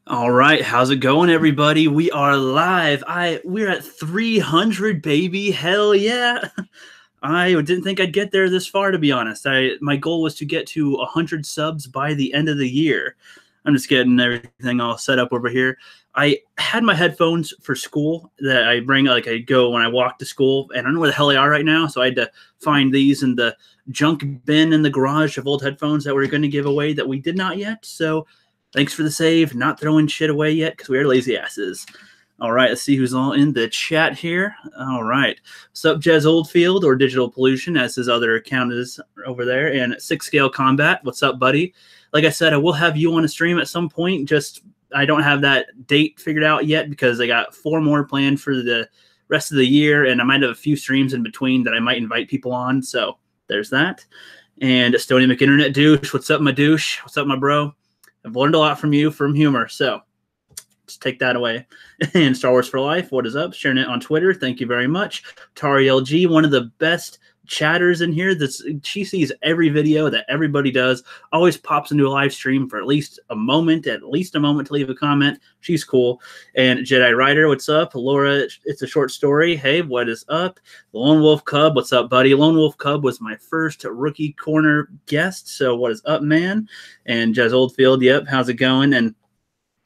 All right, how's it going, everybody? We are live. We're at 300, baby. Hell yeah! I didn't think I'd get there this far, to be honest. My goal was to get to 100 subs by the end of the year. I'm just getting everything all set up over here. I had my headphones for school that I bring, like I go when I walk to school, and I don't know where the hell they are right now, so I had to find these in the junk bin in the garage of old headphones that we're going to give away that we did not yet. So thanks for the save. Not throwing shit away yet because we are lazy asses. All right, let's see who's all in the chat here. All right. What's up, Jez Oldfield, or Digital Pollution, as his other account is over there, and 6-Scale Combat. What's up, buddy? Like I said, I will have you on a stream at some point. Just I don't have that date figured out yet because I got 4 more planned for the rest of the year, and I might have a few streams in between that I might invite people on. So there's that. And Stony McInternet Douche. What's up, my douche? What's up, my bro? I've learned a lot from you from humor, so just take that away. And Star Wars for Life, what is up? Sharing it on Twitter, thank you very much. Tari LG, one of the best chatters in here. She sees every video that everybody does, always pops into a live stream for at least a moment to leave a comment. She's cool. And Jedi Rider, what's up? Laura, it's a short story. Hey, what is up? Lone Wolf Cub, what's up, buddy? Lone Wolf Cub was my first Rookie Corner guest, so what is up, man? And Jez Oldfield, yep, how's it going? And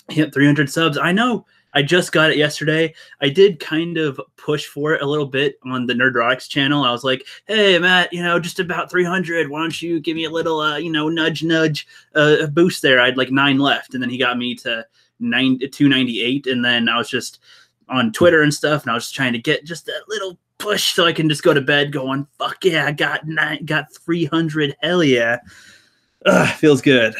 hit 300 subs. I know. I just got it yesterday. I did kind of push for it a little bit on the Nerdrotics channel. I was like, hey, Matt, just about 300. Why don't you give me a little, nudge, boost there? I had like 9 left. And then he got me to 298. And then I was just on Twitter and stuff. And I was just trying to get just that little push so I can just go to bed going, fuck yeah, I got 300. Hell yeah. Feels good.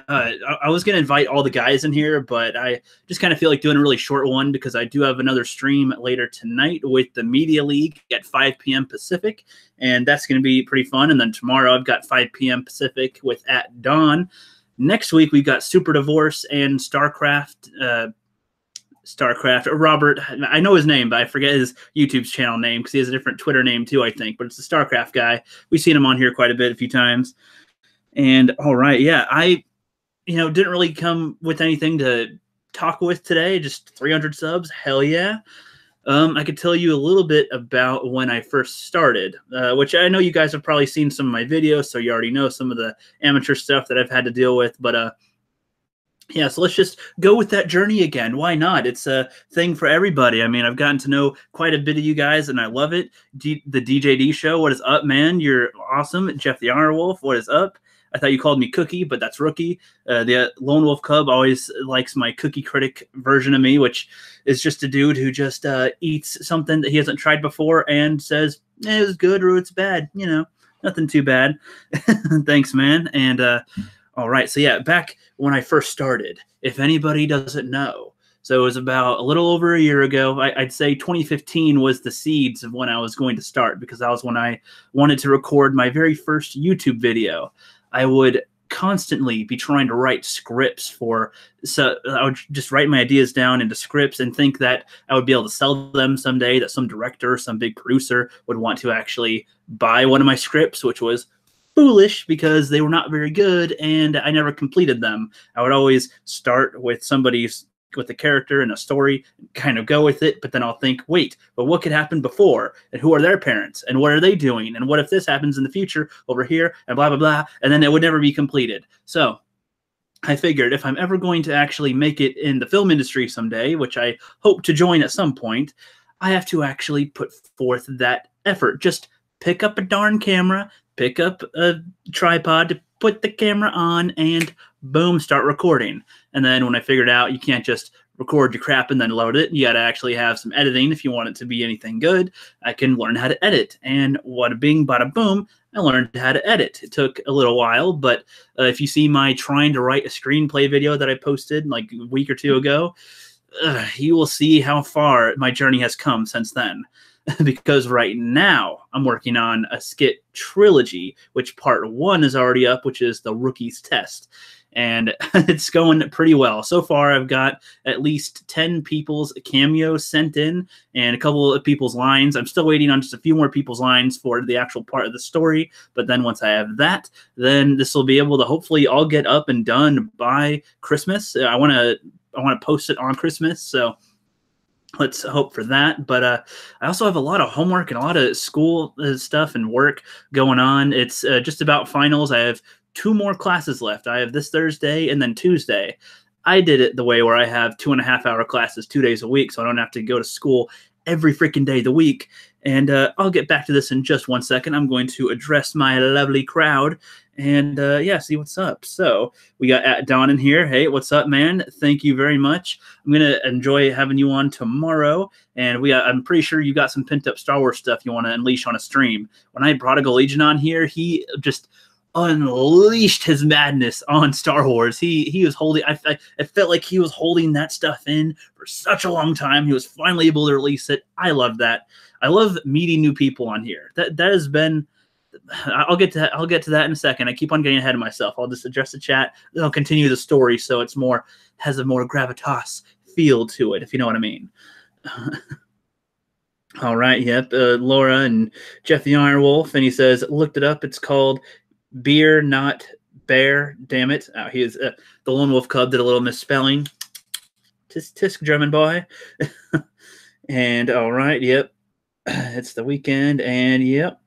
I was going to invite all the guys in here, but I just kind of feel like doing a really short one because I do have another stream later tonight with the Media League at 5 p.m. Pacific, and that's going to be pretty fun. And then tomorrow I've got 5 p.m. Pacific with At Dawn. Next week we've got Super Divorce and StarCraft. Robert, I know his name, but I forget his YouTube channel name because he has a different Twitter name too, I think. But it's the StarCraft guy. We've seen him on here quite a few times. And all right, yeah, I, didn't really come with anything to talk with today. Just 300 subs, hell yeah. I could tell you a little bit about when I first started, which I know you guys have probably seen some of my videos, so you already know some of the amateur stuff that I've had to deal with. But yeah, so let's just go with that journey again. Why not? It's a thing for everybody. I mean, I've gotten to know quite a bit of you guys, and I love it. The DJD show, what is up, man? You're awesome. Geoff TheIronWolf, what is up? I thought you called me Cookie, but that's Rookie. The Lone Wolf Cub always likes my Cookie Critic version of me, which is just a dude who just eats something that he hasn't tried before and says, it was good or it's bad. Nothing too bad. Thanks, man. And all right. So, yeah, back when I first started, if anybody doesn't know, so it was about a little over a year ago. I'd say 2015 was the seeds of when I was going to start because that was when I wanted to record my very first YouTube video. I would constantly be trying to write scripts so I would just write my ideas down into scripts and think that I would be able to sell them someday, that some director, some big producer would want to actually buy one of my scripts, which was foolish because they were not very good and I never completed them. I would always start with with a character and a story, kind of go with it, but then I'll think, wait, but what could happen before? And who are their parents? And what are they doing? And what if this happens in the future over here? And blah, blah, blah. And then it would never be completed. So I figured if I'm ever going to actually make it in the film industry someday, which I hope to join at some point, I have to actually put forth that effort. Just pick up a darn camera, pick up a tripod to put the camera on, and boom, start recording. And then when I figured out you can't just record your crap and then load it, you got to actually have some editing if you want it to be anything good, I can learn how to edit. And wada bing, bada boom, I learned how to edit. It took a little while, but if you see my trying to write a screenplay video that I posted like a week or 2 ago, you will see how far my journey has come since then. Because right now I'm working on a skit trilogy, which part 1 is already up, which is the Rookie's Test. And it's going pretty well. So far, I've got at least 10 people's cameos sent in and a couple of people's lines. I'm still waiting on just a few more people's lines for the actual part of the story. But then once I have that, then this will be able to hopefully all get up and done by Christmas. I want to want to post it on Christmas. So let's hope for that. But I also have a lot of homework and a lot of school stuff and work going on. It's just about finals. I have 2 more classes left. I have this Thursday and then Tuesday. I did it the way where I have 2.5-hour classes 2 days a week, so I don't have to go to school every freaking day of the week. And I'll get back to this in just 1 second. I'm going to address my lovely crowd and yeah, see what's up. So we got Don in here. Hey, what's up, man? Thank you very much. I'm gonna enjoy having you on tomorrow. And I'm pretty sure you got some pent up Star Wars stuff you want to unleash on a stream. When I brought a Legion on here, he just unleashed his madness on Star Wars. He was holding. I felt like he was holding that stuff in for such a long time. He was finally able to release it. I love that. I love meeting new people on here. That has been. I'll get to that in a second. I keep on getting ahead of myself. I'll just address the chat. Then I'll continue the story so it's has a more gravitas feel to it, if you know what I mean. All right. Yep. Laura and Geoff TheIronWolf, and he says, looked it up. It's called Beer, Not Bear. Damn it. He is the Lone Wolf Cub did a little misspelling. Tisk German boy. And all right. Yep. It's the weekend. And yep.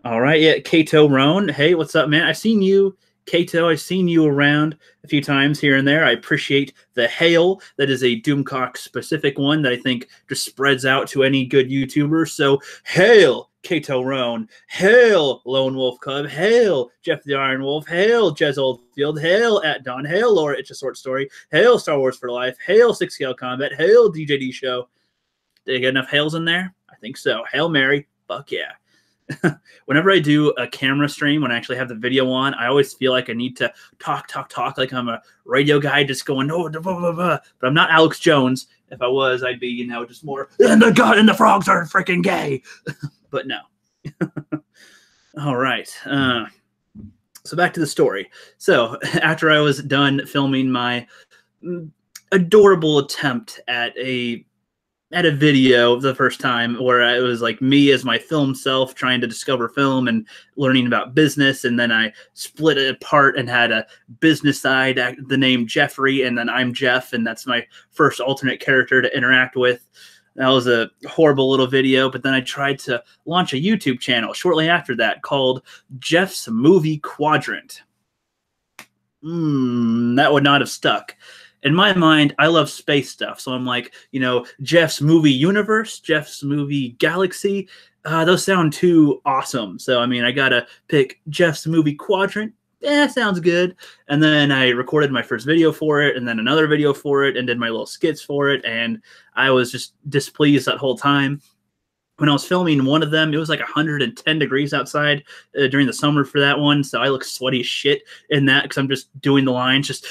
All right, yeah, Kato Roan. Hey, what's up, man? I've seen you, Kato. I've seen you around a few times here and there. I appreciate the hail. That is a Doomcock specific one that I think just spreads out to any good YouTuber. So, hail, Kato Roan. Hail, Lone Wolf Cub. Hail, Geoff TheIronWolf. Hail, Jez Oldfield. Hail, at Don. Hail, Laura, It's a Short Story. Hail, Star Wars for Life. Hail, 6Scale Combat. Hail, DJD Show. Did I get enough hails in there? I think so. Hail Mary. Fuck yeah. Whenever I do a camera stream, when I actually have the video on, I always feel like I need to talk like I'm a radio guy just going, no, blah, blah, blah. But I'm not Alex Jones. If I was, I'd be, just more, and the god and the frogs are freaking gay. But no. All right. So back to the story. So after I was done filming my adorable attempt at a video the first time where it was like me as my film self trying to discover film and learning about business, and then I split it apart and had a business side, the name Jeffrey, and then I'm Jeff, and that's my first alternate character to interact with. That was a horrible little video, but then I tried to launch a YouTube channel shortly after that called Jeff's Movie Quadrant. That would not have stuck. In my mind, I love space stuff. So I'm like, Jeff's movie universe, Jeff's movie galaxy. Those sound too awesome. So, I got to pick Jeff's Movie Quadrant. Sounds good. And then I recorded my first video for it, and then another video for it, and did my little skits for it. And I was just displeased that whole time. When I was filming one of them, it was like 110 degrees outside during the summer for that one. So I look sweaty as shit in that because I'm just doing the lines. Just,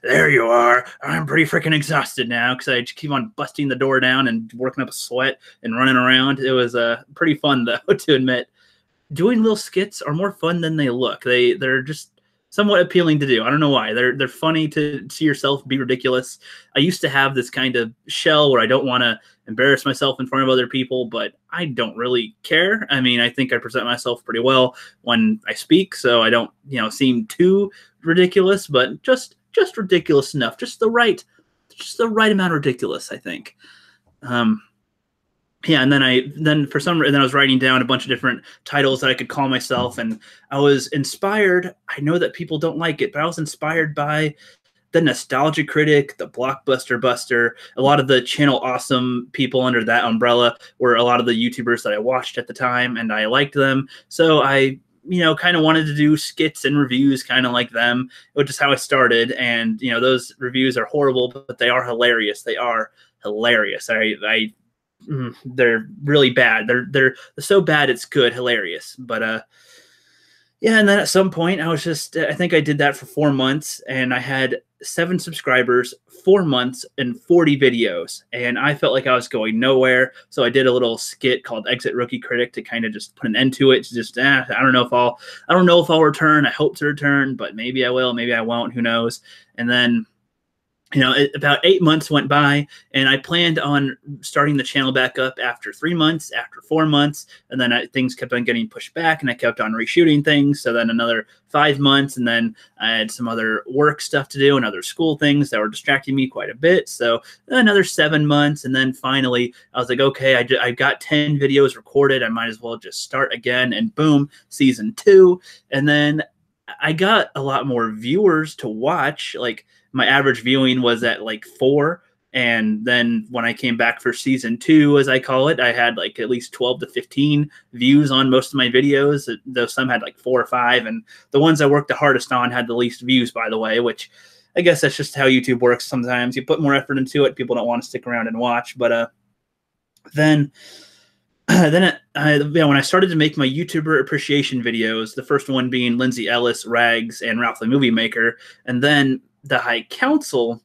there you are. I'm pretty freaking exhausted now because I just keep on busting the door down and working up a sweat and running around. It was pretty fun, though, to admit. Doing little skits are more fun than they look. They're just somewhat appealing to do. I don't know why. They're funny to see yourself be ridiculous. I used to have this kind of shell where I don't want to embarrass myself in front of other people, but I don't really care. I think I present myself pretty well when I speak, so I don't, seem too ridiculous, but just ridiculous enough, just the right amount of ridiculous, I think. Yeah, and then I was writing down a bunch of different titles that I could call myself, and I was inspired. I know that people don't like it, but I was inspired by the Nostalgia Critic, the Blockbuster Buster. A lot of the Channel Awesome people under that umbrella were a lot of the YouTubers that I watched at the time, and I liked them. So I, kind of wanted to do skits and reviews kind of like them, which is how I started. And, those reviews are horrible, but they are hilarious. They are hilarious. They're really bad. They're so bad it's good, hilarious. But yeah, and then at some point I think I did that for 4 months, and I had 7 subscribers, 4 months, and 40 videos, and I felt like I was going nowhere. So I did a little skit called Exit Rookie Critic to kind of just put an end to it. To just I don't know if I'll return. I hope to return, but maybe I will, maybe I won't. Who knows? And then about 8 months went by, and I planned on starting the channel back up after 3 months, after 4 months, and then things kept on getting pushed back, and I kept on reshooting things. So then another 5 months, and then I had some other work stuff to do and other school things that were distracting me quite a bit. So another 7 months, and then finally I was like, okay, I got 10 videos recorded. I might as well just start again, and boom, season 2. And then I got a lot more viewers to watch. Like, my average viewing was at like 4. And then when I came back for season 2, as I call it, I had like at least 12 to 15 views on most of my videos, though some had like 4 or 5. And the ones I worked the hardest on had the least views, by the way, which I guess that's just how YouTube works sometimes. You put more effort into it, people don't want to stick around and watch. But then when I started to make my YouTuber appreciation videos, the first one being Lindsay Ellis, Rags, and Ralph the Movie Maker, and then the High Council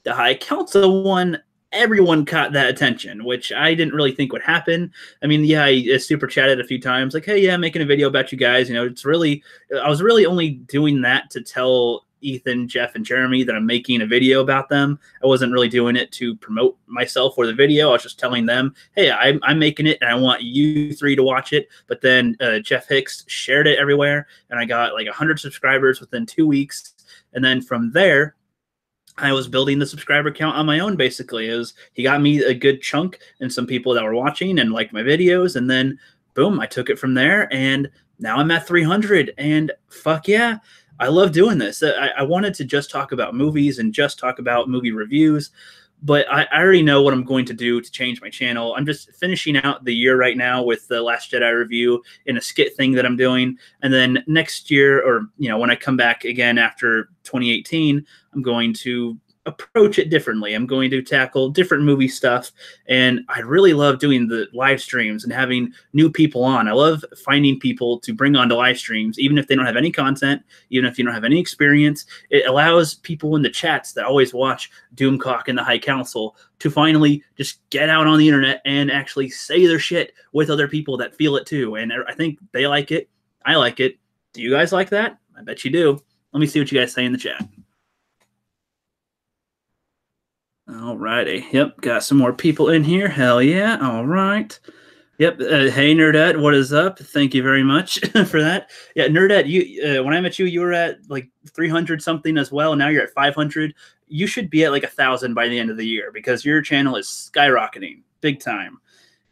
one, everyone caught that attention, which I didn't really think would happen. I mean, yeah, I super chatted a few times, like, hey, yeah, I'm making a video about you guys. I was really only doing that to tell Ethan, Geoff, and Jeremy that I'm making a video about them. I wasn't really doing it to promote myself or the video. I was just telling them, hey, I'm making it, and I want you 3 to watch it. But then Jeff Hicks shared it everywhere, and I got like 100 subscribers within 2 weeks. And then from there, I was building the subscriber count on my own, basically. He got me a good chunk and some people that were watching and liked my videos. And then, boom, I took it from there. And now I'm at 300. And fuck yeah, I love doing this. I wanted to just talk about movies and just talk about movie reviews. But I already know what I'm going to do to change my channel. I'm just finishing out the year right now with the Last Jedi review in a skit thing that I'm doing. And then next year, or when I come back again after 2018, I'm going to approach it differently. I'm going to tackle different movie stuff. And I really love doing the live streams and having new people on. I love finding people to bring on to live streams, even if they don't have any content, even if you don't have any experience. It allows people in the chats that always watch Doomcock and the High Council to finally just get out on the internet and actually say their shit with other people that feel it too. And I think they like it. I like it. Do you guys like that? I bet you do. Let me see what you guys say in the chat. All righty. Yep, got some more people in here. Hell yeah. All right. Yep. Hey, Nerdette, what is up? Thank you very much for that. Yeah, Nerdette, you when I met you, you were at like 300 something as well. Now you're at 500. You should be at like 1,000 by the end of the year because your channel is skyrocketing big time.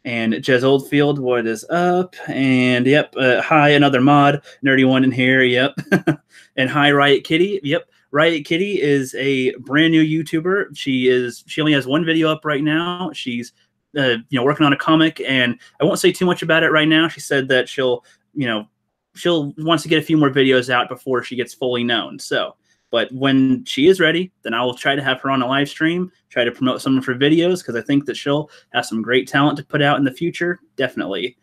And Jez Oldfield, what is up? And yep, hi, another mod, nerdy one in here. Yep. And hi, Riot Kitty. Yep. Riot Kitty is a brand new YouTuber. She only has 1 video up right now. She's working on a comic, and I won't say too much about it right now. She said that she'll wants to get a few more videos out before she gets fully known. So, but when she is ready, then I will try to have her on a live stream, try to promote some of her videos, because I think that she'll have some great talent to put out in the future. Definitely.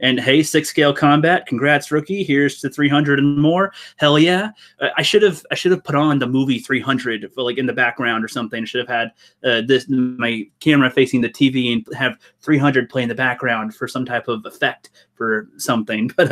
And hey, 6 Scale Combat, congrats, rookie. Here's to 300 and more. Hell yeah! I should have put on the movie 300 for, like, in the background or something. I should have had my camera facing the TV and have 300 play in the background for some type of effect for something. But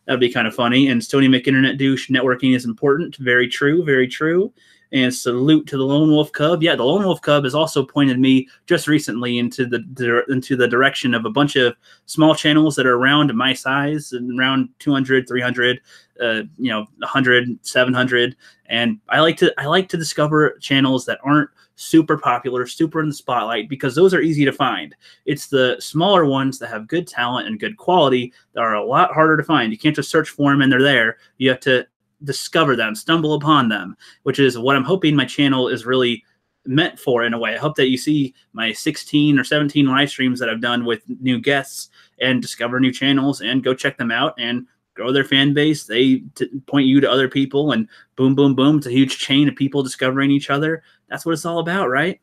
that'd be kind of funny. And Stony McInternet douche, networking is important. Very true. Very true. And salute to the Lone Wolf Cub. Yeah, the Lone Wolf Cub has also pointed me just recently into the direction of a bunch of small channels that are around my size, and around 200, 300, 100, 700. And I like to discover channels that aren't super popular, super in the spotlight, because those are easy to find. It's the smaller ones that have good talent and good quality that are a lot harder to find. You can't just search for them and they're there. You have to discover them, stumble upon them, which is what I'm hoping my channel is really meant for in a way. I hope that you see my 16 or 17 live streams that I've done with new guests and discover new channels and go check them out and grow their fan base. They point you to other people, and boom, boom, boom. It's a huge chain of people discovering each other. That's what it's all about, right?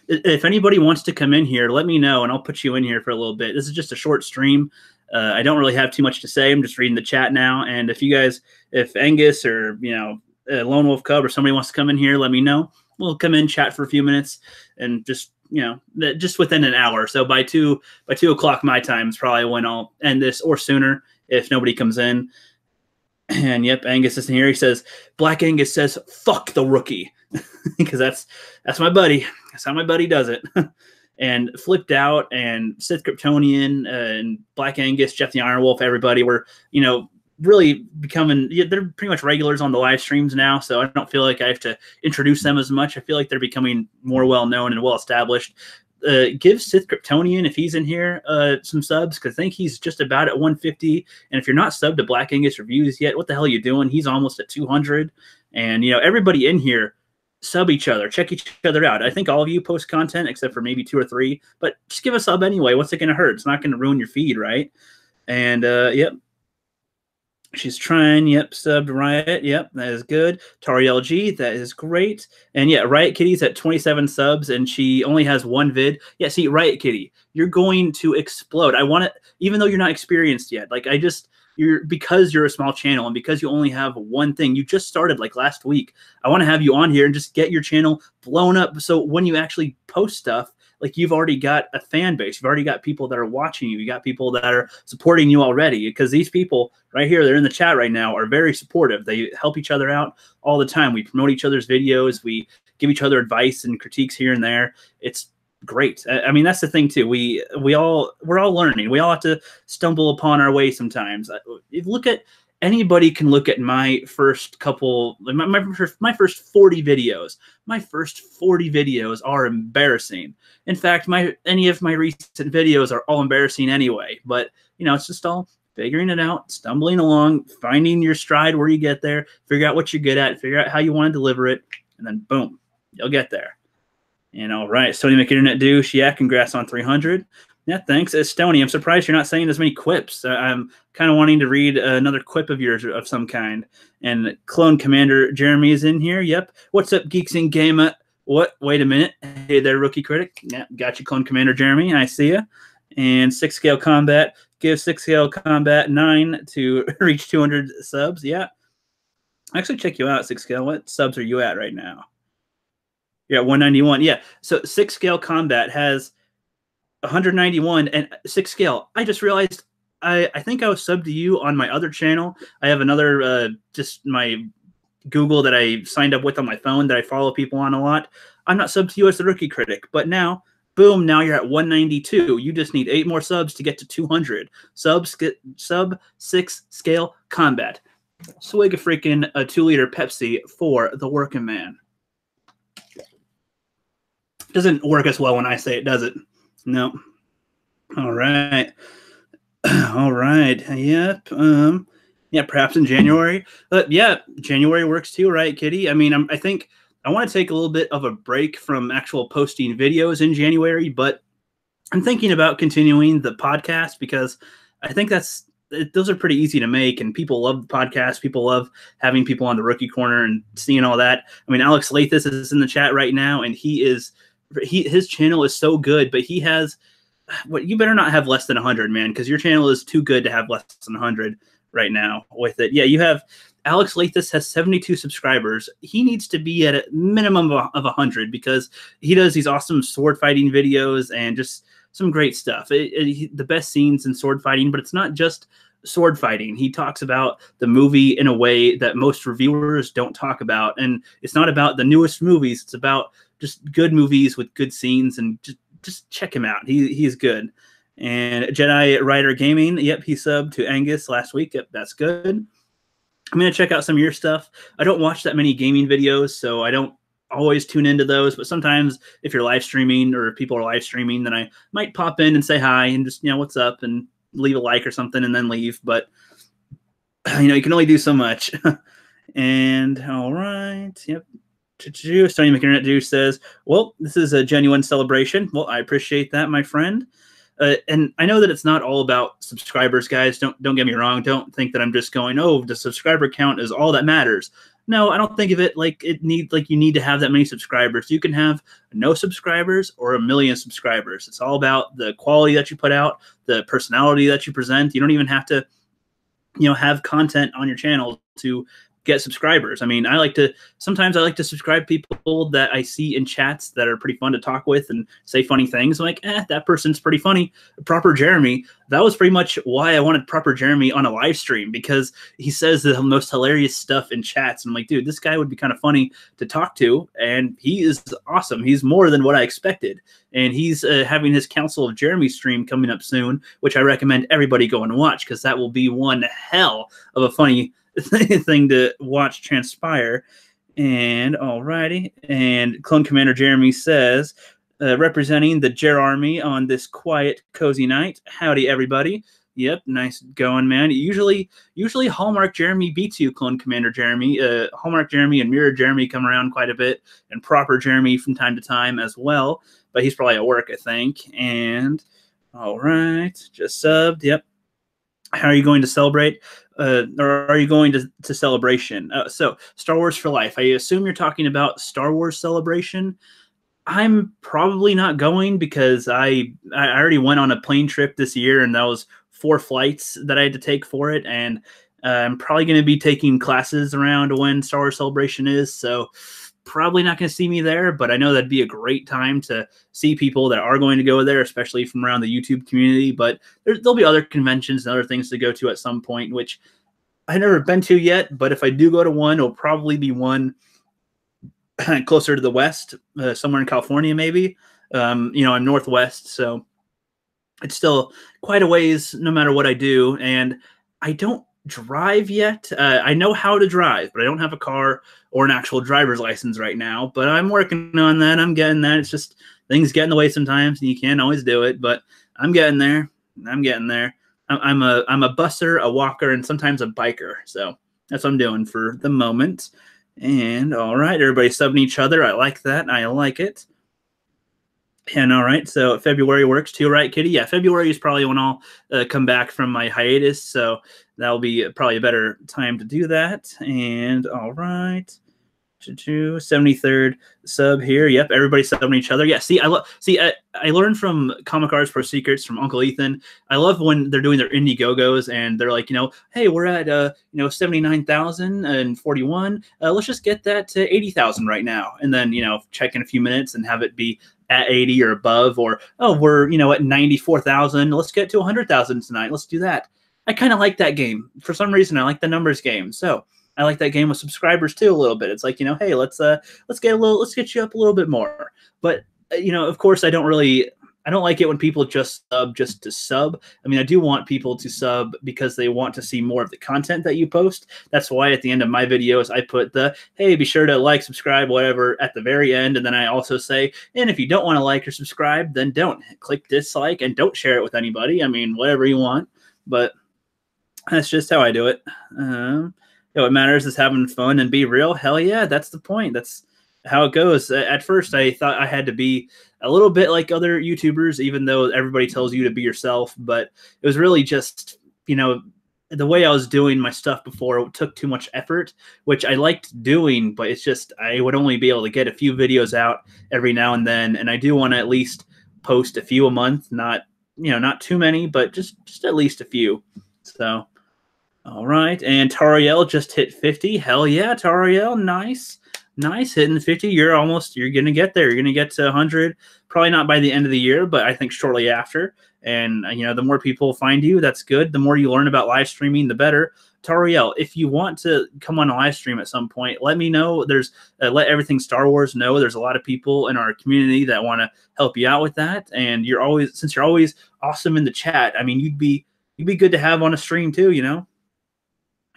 If anybody wants to come in here, let me know and I'll put you in here for a little bit. This is just a short stream. I don't really have too much to say. I'm just reading the chat now. And if Angus or, Lone Wolf Cub or somebody wants to come in here, let me know. We'll come in, chat for a few minutes, and just within an hour. So by 2 o'clock my time is probably when I'll end this, or sooner if nobody comes in. And yep, Angus is in here. He says, Black Angus says, fuck the rookie. because that's my buddy. That's how my buddy does it. And Flipped Out and Sith Kryptonian and Black Angus, Geoff TheIronWolf, everybody were, you know, really becoming, they're pretty much regulars on the live streams now. So I don't feel like I have to introduce them as much. I feel like they're becoming more well-known and well-established. Give Sith Kryptonian, if he's in here, some subs, because I think he's just about at 150. And if you're not subbed to Black Angus Reviews yet, what the hell are you doing? He's almost at 200. And, you know, everybody in here, sub each other, check each other out. I think all of you post content except for maybe 2 or 3, but just give a sub anyway. What's it going to hurt? It's not going to ruin your feed, right? And, yep. She's trying. Yep. Subbed Riot. Yep. That is good. Tari LG. That is great. And yeah, Riot Kitty's at 27 subs and she only has 1 vid. Yeah. See, Riot Kitty, you're going to explode. I want it, even though you're not experienced yet. Like because you're a small channel and because you only have 1 thing, you just started like last week. I want to have you on here and just get your channel blown up. So when you actually post stuff, like you've already got a fan base. You've already got people that are watching you. You got people that are supporting you already, because these people right here, they're in the chat right now, are very supportive. They help each other out all the time. We promote each other's videos. We give each other advice and critiques here and there. It's great. I mean, that's the thing too. We're all learning. We all have to stumble upon our way sometimes. Look at anybody can look at my first couple, my first 40 videos. My first 40 videos are embarrassing. In fact, any of my recent videos are all embarrassing anyway. But you know, it's just all figuring it out, stumbling along, finding your stride where you get there, figure out what you're good at, figure out how you want to deliver it, and then boom, you'll get there. And all right, Stony McInternet douche, yeah, congrats on 300. Yeah, thanks. Stony, I'm surprised you're not saying as many quips. I'm kind of wanting to read another quip of yours of some kind. And Clone Commander Jeremy is in here. Yep. What's up, Geeks in Game? What? Wait a minute. Hey there, Rookie Critic. Yeah, got you, Clone Commander Jeremy. I see you. And 6 Scale Combat. Give 6 Scale Combat 9 to reach 200 subs. Yeah. Actually, check you out, 6 Scale. What subs are you at right now? You're at 191. Yeah. So 6 Scale Combat has 191 and 6 Scale. I just realized I think I was subbed to you on my other channel. I have another just my Google that I signed up with on my phone that I follow people on a lot. I'm not subbed to you as the Rookie Critic, but now, boom, now you're at 192. You just need 8 more subs to get to 200. Sub 6 Scale Combat. Swig a freaking 2-liter Pepsi for the working man. Doesn't work as well when I say it, does it? No. All right. All right. Yep. Yeah, perhaps in January. But yeah, January works too, right, Kitty? I mean, I think I want to take a little bit of a break from actual posting videos in January, but I'm thinking about continuing the podcast because I think those are pretty easy to make, and people love the podcast. People love having people on the Rookie Corner and seeing all that. I mean, Alex Lathis is in the chat right now, and his channel is so good, but he has you better not have less than 100, man, because your channel is too good to have less than 100 right now with it. Yeah, you have Alex Lathis has 72 subscribers. He needs to be at a minimum of 100 because he does these awesome sword fighting videos and just some great stuff. The best scenes in sword fighting, but it's not just sword fighting. He talks about the movie in a way that most reviewers don't talk about, and it's not about the newest movies. It's about just good movies with good scenes, and just check him out. He's good. And Jedi Rider Gaming, yep, he subbed to Angus last week. Yep, that's good. I'm going to check out some of your stuff. I don't watch that many gaming videos, so I don't always tune into those. But sometimes if you're live streaming or if people are live streaming, then I might pop in and say hi and just, you know, what's up, and leave a like or something and then leave. But, you know, you can only do so much. And all right. Yep. Stony McInternet Juice says, well, this is a genuine celebration. Well, I appreciate that, my friend. And I know that it's not all about subscribers, guys. Don't get me wrong. Don't think that I'm just going, oh, the subscriber count is all that matters. No, I don't think of it like you need to have that many subscribers. You can have no subscribers or 1 million subscribers. It's all about the quality that you put out, the personality that you present. You don't even have to, you know, have content on your channel to get subscribers. I mean, sometimes I like to subscribe people that I see in chats that are pretty fun to talk with and say funny things. I'm like, that person's pretty funny. Proper Jeremy. That was pretty much why I wanted Proper Jeremy on a live stream, because he says the most hilarious stuff in chats. And I'm like, dude, this guy would be kind of funny to talk to. And he is awesome. He's more than what I expected. And he's having his Council of Jeremy stream coming up soon, which I recommend everybody go and watch, because that will be one hell of a funny thing to watch transpire. And alrighty. And Clone Commander Jeremy says, representing the Jer Army on this quiet, cozy night. Howdy, everybody. Yep, nice going, man. Usually Hallmark Jeremy beats you, Clone Commander Jeremy. Hallmark Jeremy and Mirror Jeremy come around quite a bit, and Proper Jeremy from time to time as well. But he's probably at work, I think. And all right, just subbed. Yep. How are you going to celebrate? Or are you going to Celebration? So Star Wars for Life. I assume you're talking about Star Wars Celebration. I'm probably not going, because I already went on a plane trip this year, and that was 4 flights that I had to take for it. And I'm probably going to be taking classes around when Star Wars Celebration is. So probably not going to see me there, but I know that'd be a great time to see people that are going to go there, especially from around the YouTube community. But there'll be other conventions and other things to go to at some point, which I've never been to yet. But if I do go to one, it'll probably be one closer to the west, somewhere in California, maybe. I'm Northwest, so it's still quite a ways no matter what I do. And I don't drive yet. I know how to drive, but I don't have a car or an actual driver's license right now. But I'm working on that. I'm getting that. It's just things get in the way sometimes, and you can't always do it. But I'm getting there. I'm getting there. I'm a busser, a walker, and sometimes a biker. So that's what I'm doing for the moment. And all right, everybody subbing each other. I like that. I like it. And all right, so February works too, right, Kitty? Yeah, February is probably when I'll come back from my hiatus, so that'll be probably a better time to do that. And all right, 73rd sub here. Yep, everybody subbing each other. Yeah, see, I learned from Comic Arts Pro Secrets from Uncle Ethan. I love when they're doing their Indiegogos and they're like, hey, we're at 79,041. Let's just get that to 80,000 right now, and then check in a few minutes and have it be at 80 or above, or we're at 94,000. Let's get to 100,000 tonight. Let's do that. I kind of like that game for some reason. I like the numbers game, so I like that game with subscribers too a little bit. It's like, hey, let's get you up a little bit more. But of course, I don't like it when people just sub just to sub. I mean, I do want people to sub because they want to see more of the content that you post. That's why at the end of my videos, I put the, hey, be sure to like, subscribe, whatever at the very end. And then I also say, and if you don't want to like or subscribe, then don't click dislike and don't share it with anybody. I mean, whatever you want, but that's just how I do it. What matters is having fun and be real. Hell yeah, that's the point. That's how it goes. At first, I thought I had to be a little bit like other YouTubers, even though everybody tells you to be yourself. But it was really just, the way I was doing my stuff before, it took too much effort, which I liked doing, but it's just I would only be able to get a few videos out every now and then. And I do want to at least post a few a month, not too many, but just at least a few. So, all right. And Tariel just hit 50. Hell yeah, Tariel. Nice. Nice, hitting 50. You're going to get there. You're going to get to 100, probably not by the end of the year, but I think shortly after. And, the more people find you, that's good. The more you learn about live streaming, the better. Tariel, if you want to come on a live stream at some point, let me know. There's let Everything Star Wars know. There's a lot of people in our community that want to help you out with that. And since you're always awesome in the chat, I mean, you'd be good to have on a stream too,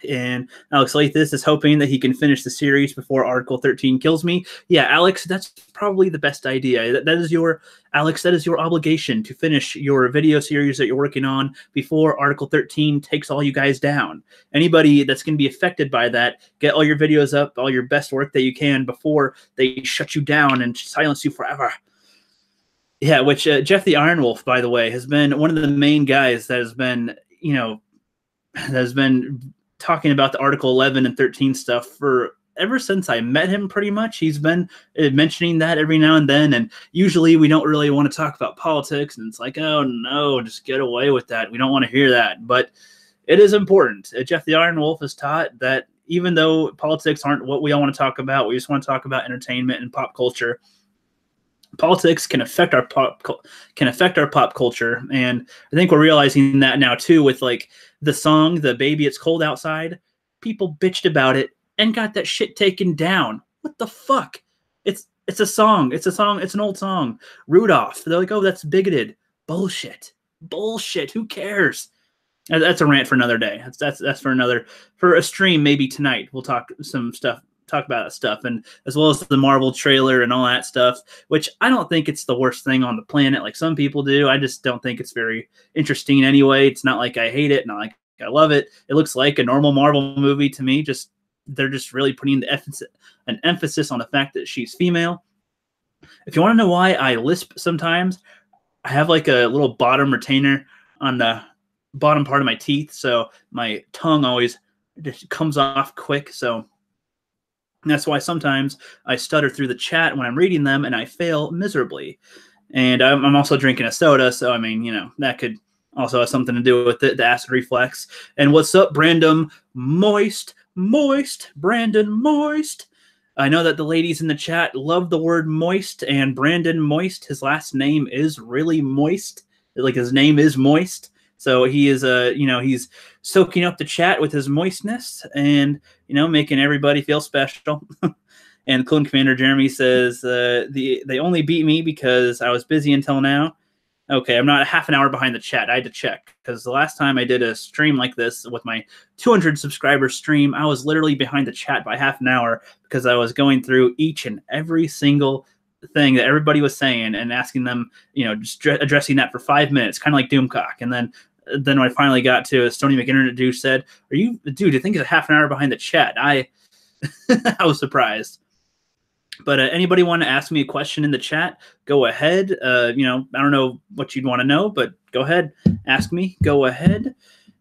And Alex Lathis is hoping that he can finish the series before Article 13 kills me. Yeah, Alex, that's probably the best idea. That is your obligation to finish your video series that you're working on before Article 13 takes all you guys down. Anybody that's going to be affected by that, get all your videos up, all your best work that you can before they shut you down and silence you forever. Yeah, which Geoff TheIronWolf, by the way, has been one of the main guys that has been talking about the Article 11 and 13 stuff for ever since I met him, pretty much. He's been mentioning that every now and then, and usually we don't really want to talk about politics, and it's like, oh no, just get away with that. We don't want to hear that, but it is important. Geoff TheIronWolf has taught that even though politics aren't what we all want to talk about, we just want to talk about entertainment and pop culture. Politics can affect our pop culture, and I think we're realizing that now too with like the song "The Baby It's Cold Outside." People bitched about it and got that shit taken down. What the fuck? It's a song. It's a song. It's an old song. Rudolph. They're like, oh, that's bigoted. Bullshit. Who cares? That's a rant for another day. That's for a stream maybe tonight. We'll talk about that stuff, and as well as the Marvel trailer and all that stuff, which I don't think it's the worst thing on the planet like some people do. I just don't think it's very interesting anyway. It's not like I hate it, not like I love it. It looks like a normal Marvel movie to me. They're just really putting an emphasis on the fact that she's female. If you want to know why I lisp sometimes, I have like a little bottom retainer on the bottom part of my teeth, so my tongue always just comes off quick. So that's why sometimes I stutter through the chat when I'm reading them, and I fail miserably. And I'm also drinking a soda, so I mean, that could also have something to do with it, the acid reflex. And what's up, Brandon Moist, Brandon Moist. I know that the ladies in the chat love the word moist, and Brandon Moist, his last name is really moist. Like his name is moist. So he is, he's soaking up the chat with his moistness and, making everybody feel special. And Clone Commander Jeremy says, they only beat me because I was busy until now. Okay, I'm not half an hour behind the chat. I had to check because the last time I did a stream like this with my 200 subscriber stream, I was literally behind the chat by half an hour because I was going through each and every single thing that everybody was saying and asking them, just addressing that for 5 minutes, kind of like Doomcock. And then when I finally got to Stony McInternet Dude said, dude, I think it's a half an hour behind the chat. I was surprised. But anybody want to ask me a question in the chat, go ahead. I don't know what you'd want to know, but go ahead. Ask me. Go ahead.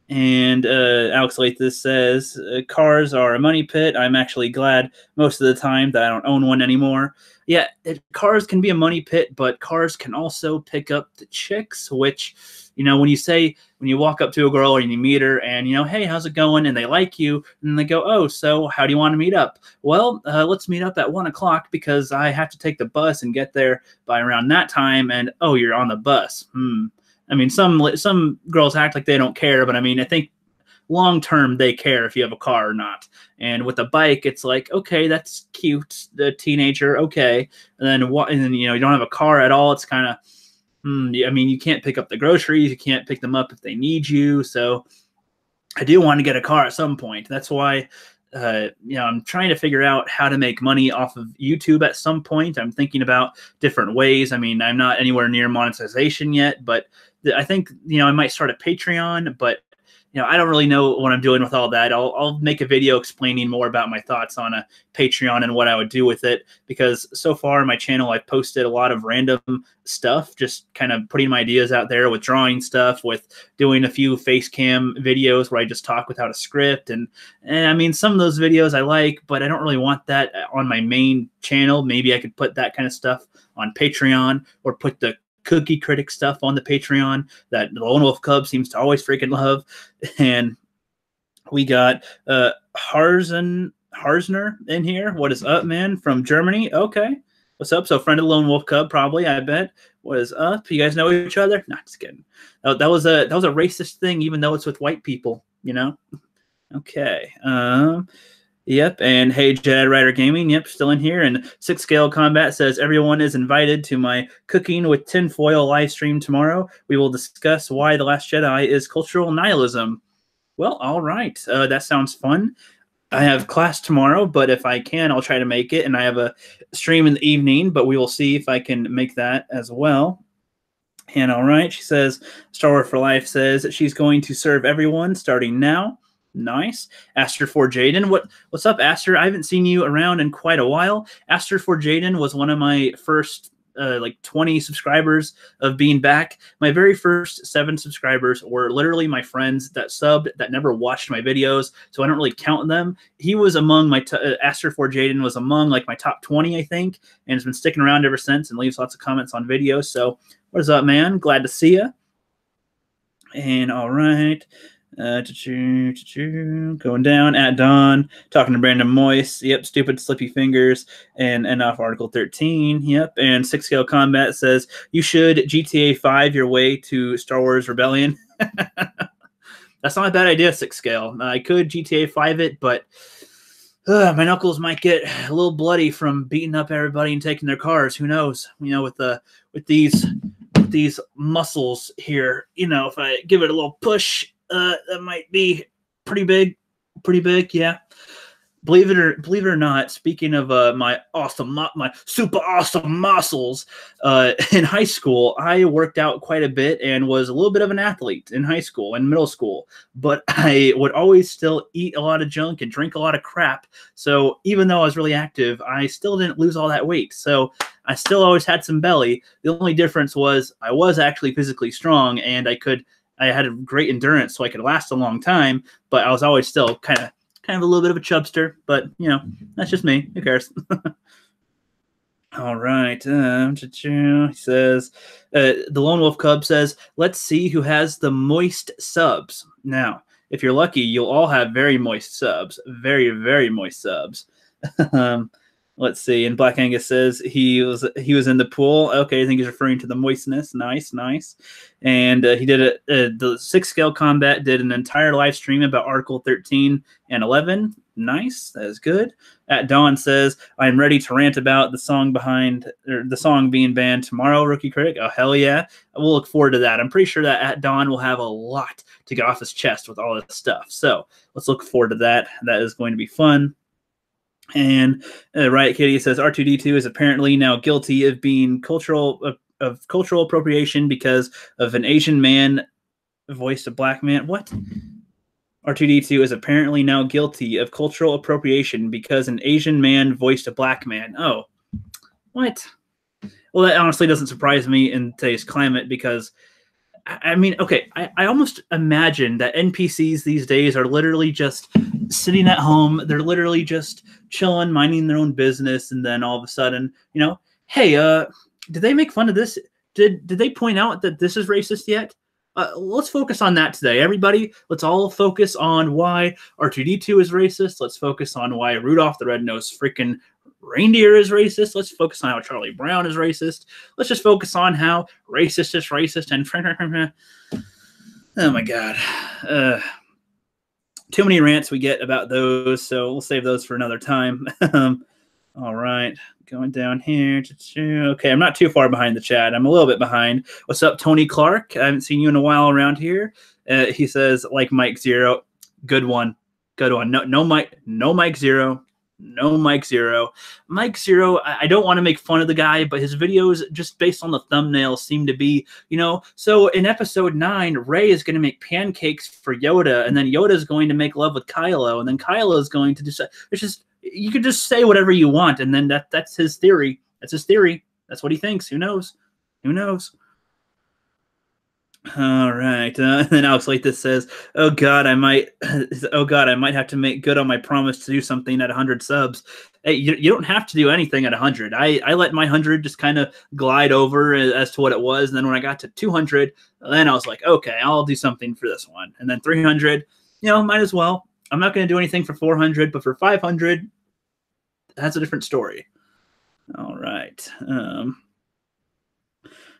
And Alex Lathis says, cars are a money pit. I'm actually glad most of the time that I don't own one anymore. Yeah, cars can be a money pit, but cars can also pick up the chicks, which, when you walk up to a girl or you meet her and, hey, how's it going? And they like you. And they go, oh, so how do you want to meet up? Well, let's meet up at 1 o'clock because I have to take the bus and get there by around that time. And, oh, you're on the bus. I mean, some girls act like they don't care, but I mean, I think long term they care if you have a car or not. And with a bike, it's like, okay, that's cute, the teenager, okay. And then you don't have a car at all. It's kind of, I mean, you can't pick up the groceries, you can't pick them up if they need you. So I do want to get a car at some point. That's why I'm trying to figure out how to make money off of YouTube at some point. I'm thinking about different ways. I mean, I'm not anywhere near monetization yet, but I think, I might start a Patreon, but I don't really know what I'm doing with all that. I'll make a video explaining more about my thoughts on a Patreon and what I would do with it, because so far on my channel, I've posted a lot of random stuff, just kind of putting my ideas out there with drawing stuff, with doing a few face cam videos where I just talk without a script. And I mean, some of those videos I like, but I don't really want that on my main channel. Maybe I could put that kind of stuff on Patreon, or put the Cookie Critic stuff on the Patreon that the Lone Wolf Cub seems to always freaking love. And we got Harzner in here. What is up, man? From Germany. Okay. What's up? So friend of the Lone Wolf Cub, probably, I bet. What is up? You guys know each other? Not just kidding. That was a racist thing, even though it's with white people, Okay. Yep, and hey, Jedi Rider Gaming, yep, still in here. And 6 Scale Combat says, everyone is invited to my Cooking with Tinfoil live stream tomorrow. We will discuss why The Last Jedi is cultural nihilism. Well, all right, that sounds fun. I have class tomorrow, but if I can, I'll try to make it. And I have a stream in the evening, but we will see if I can make that as well. And all right, she says, Star Wars for Life says that she's going to serve everyone starting now. Nice. Aster for Jaden. What's up, Aster? I haven't seen you around in quite a while. Aster for Jaden was one of my first 20 subscribers of being back. My very first 7 subscribers were literally my friends that subbed that never watched my videos, so I don't really count them. He was among my Aster for Jaden was among like my top 20, I think, and has been sticking around ever since and leaves lots of comments on videos. So what is up, man? Glad to see you. And all right. Going down at dawn, talking to Brandon Moyce. Yep, stupid slippy fingers and off Article 13. Yep, and 6 Scale Combat says you should GTA 5 your way to Star Wars Rebellion. That's not a bad idea, 6 Scale. I could GTA 5 it, but my knuckles might get a little bloody from beating up everybody and taking their cars. Who knows? You know, with these muscles here, you know, if I give it a little push, that might be pretty big, yeah. Believe it or not, speaking of my super awesome muscles, in high school, I worked out quite a bit and was a little bit of an athlete in high school and middle school, but I would always still eat a lot of junk and drink a lot of crap. So even though I was really active, I still didn't lose all that weight. So I still always had some belly. The only difference was I was actually physically strong and I had a great endurance, so I could last a long time, but I was always still kind of a little bit of a chubster, but you know, that's just me. Who cares? All right. He says, the Lone Wolf Cub says, let's see who has the moist subs. Now, if you're lucky, you'll all have very moist subs. Very, very moist subs. Let's see. And Black Angus says he was in the pool. Okay, I think he's referring to the moistness. Nice. And he did the 6 Scale Combat did an entire live stream about Article 13 and 11. Nice, that is good. At Dawn says, I'm ready to rant about the song being banned tomorrow, Rookie Critic. Oh, hell yeah. We'll look forward to that. I'm pretty sure that At Dawn will have a lot to get off his chest with all this stuff. So let's look forward to that. That is going to be fun. And Riot Kitty says R2D2 is apparently now guilty of being cultural appropriation because of an Asian man voiced a black man. What? R2D2 is apparently now guilty of cultural appropriation because an Asian man voiced a black man. Oh, what? Well, that honestly doesn't surprise me in today's climate because, I mean, okay, I almost imagine that NPCs these days are literally just sitting at home. They're literally just chilling, minding their own business, and then all of a sudden, you know, hey, did they make fun of this? Did they point out that this is racist yet? Let's focus on that today. Everybody, let's all focus on why R2D2 is racist. Let's focus on why Rudolph the Red-Nosed freaking Reindeer is racist. Let's focus on how Charlie Brown is racist. Let's just focus on how racist is racist. And oh my God. Too many rants we get about those, so we'll save those for another time. All right. Going down here. Okay, I'm not too far behind the chat. I'm a little bit behind. What's up, Tony Clark? I haven't seen you in a while around here. He says, like Mike Zero. Good one. No Mike Zero. No Mike Zero. Mike Zero, I don't want to make fun of the guy, but his videos, just based on the thumbnail, seem to be, you know, so in episode 9, Rey is going to make pancakes for Yoda, and then Yoda is going to make love with Kylo, and then Kylo is going to just, it's just, you could just say whatever you want, and then that's his theory. That's his theory. That's what he thinks. Who knows? Who knows? All right. And then Alex Lathis says, "Oh God, I might have to make good on my promise to do something at 100 subs." Hey, you don't have to do anything at 100. I let my 100 just kind of glide over as to what it was, and then when I got to 200, then I was like, okay, I'll do something for this one, and then 300, you know, might as well. I'm not going to do anything for 400, but for 500, that's a different story. All right.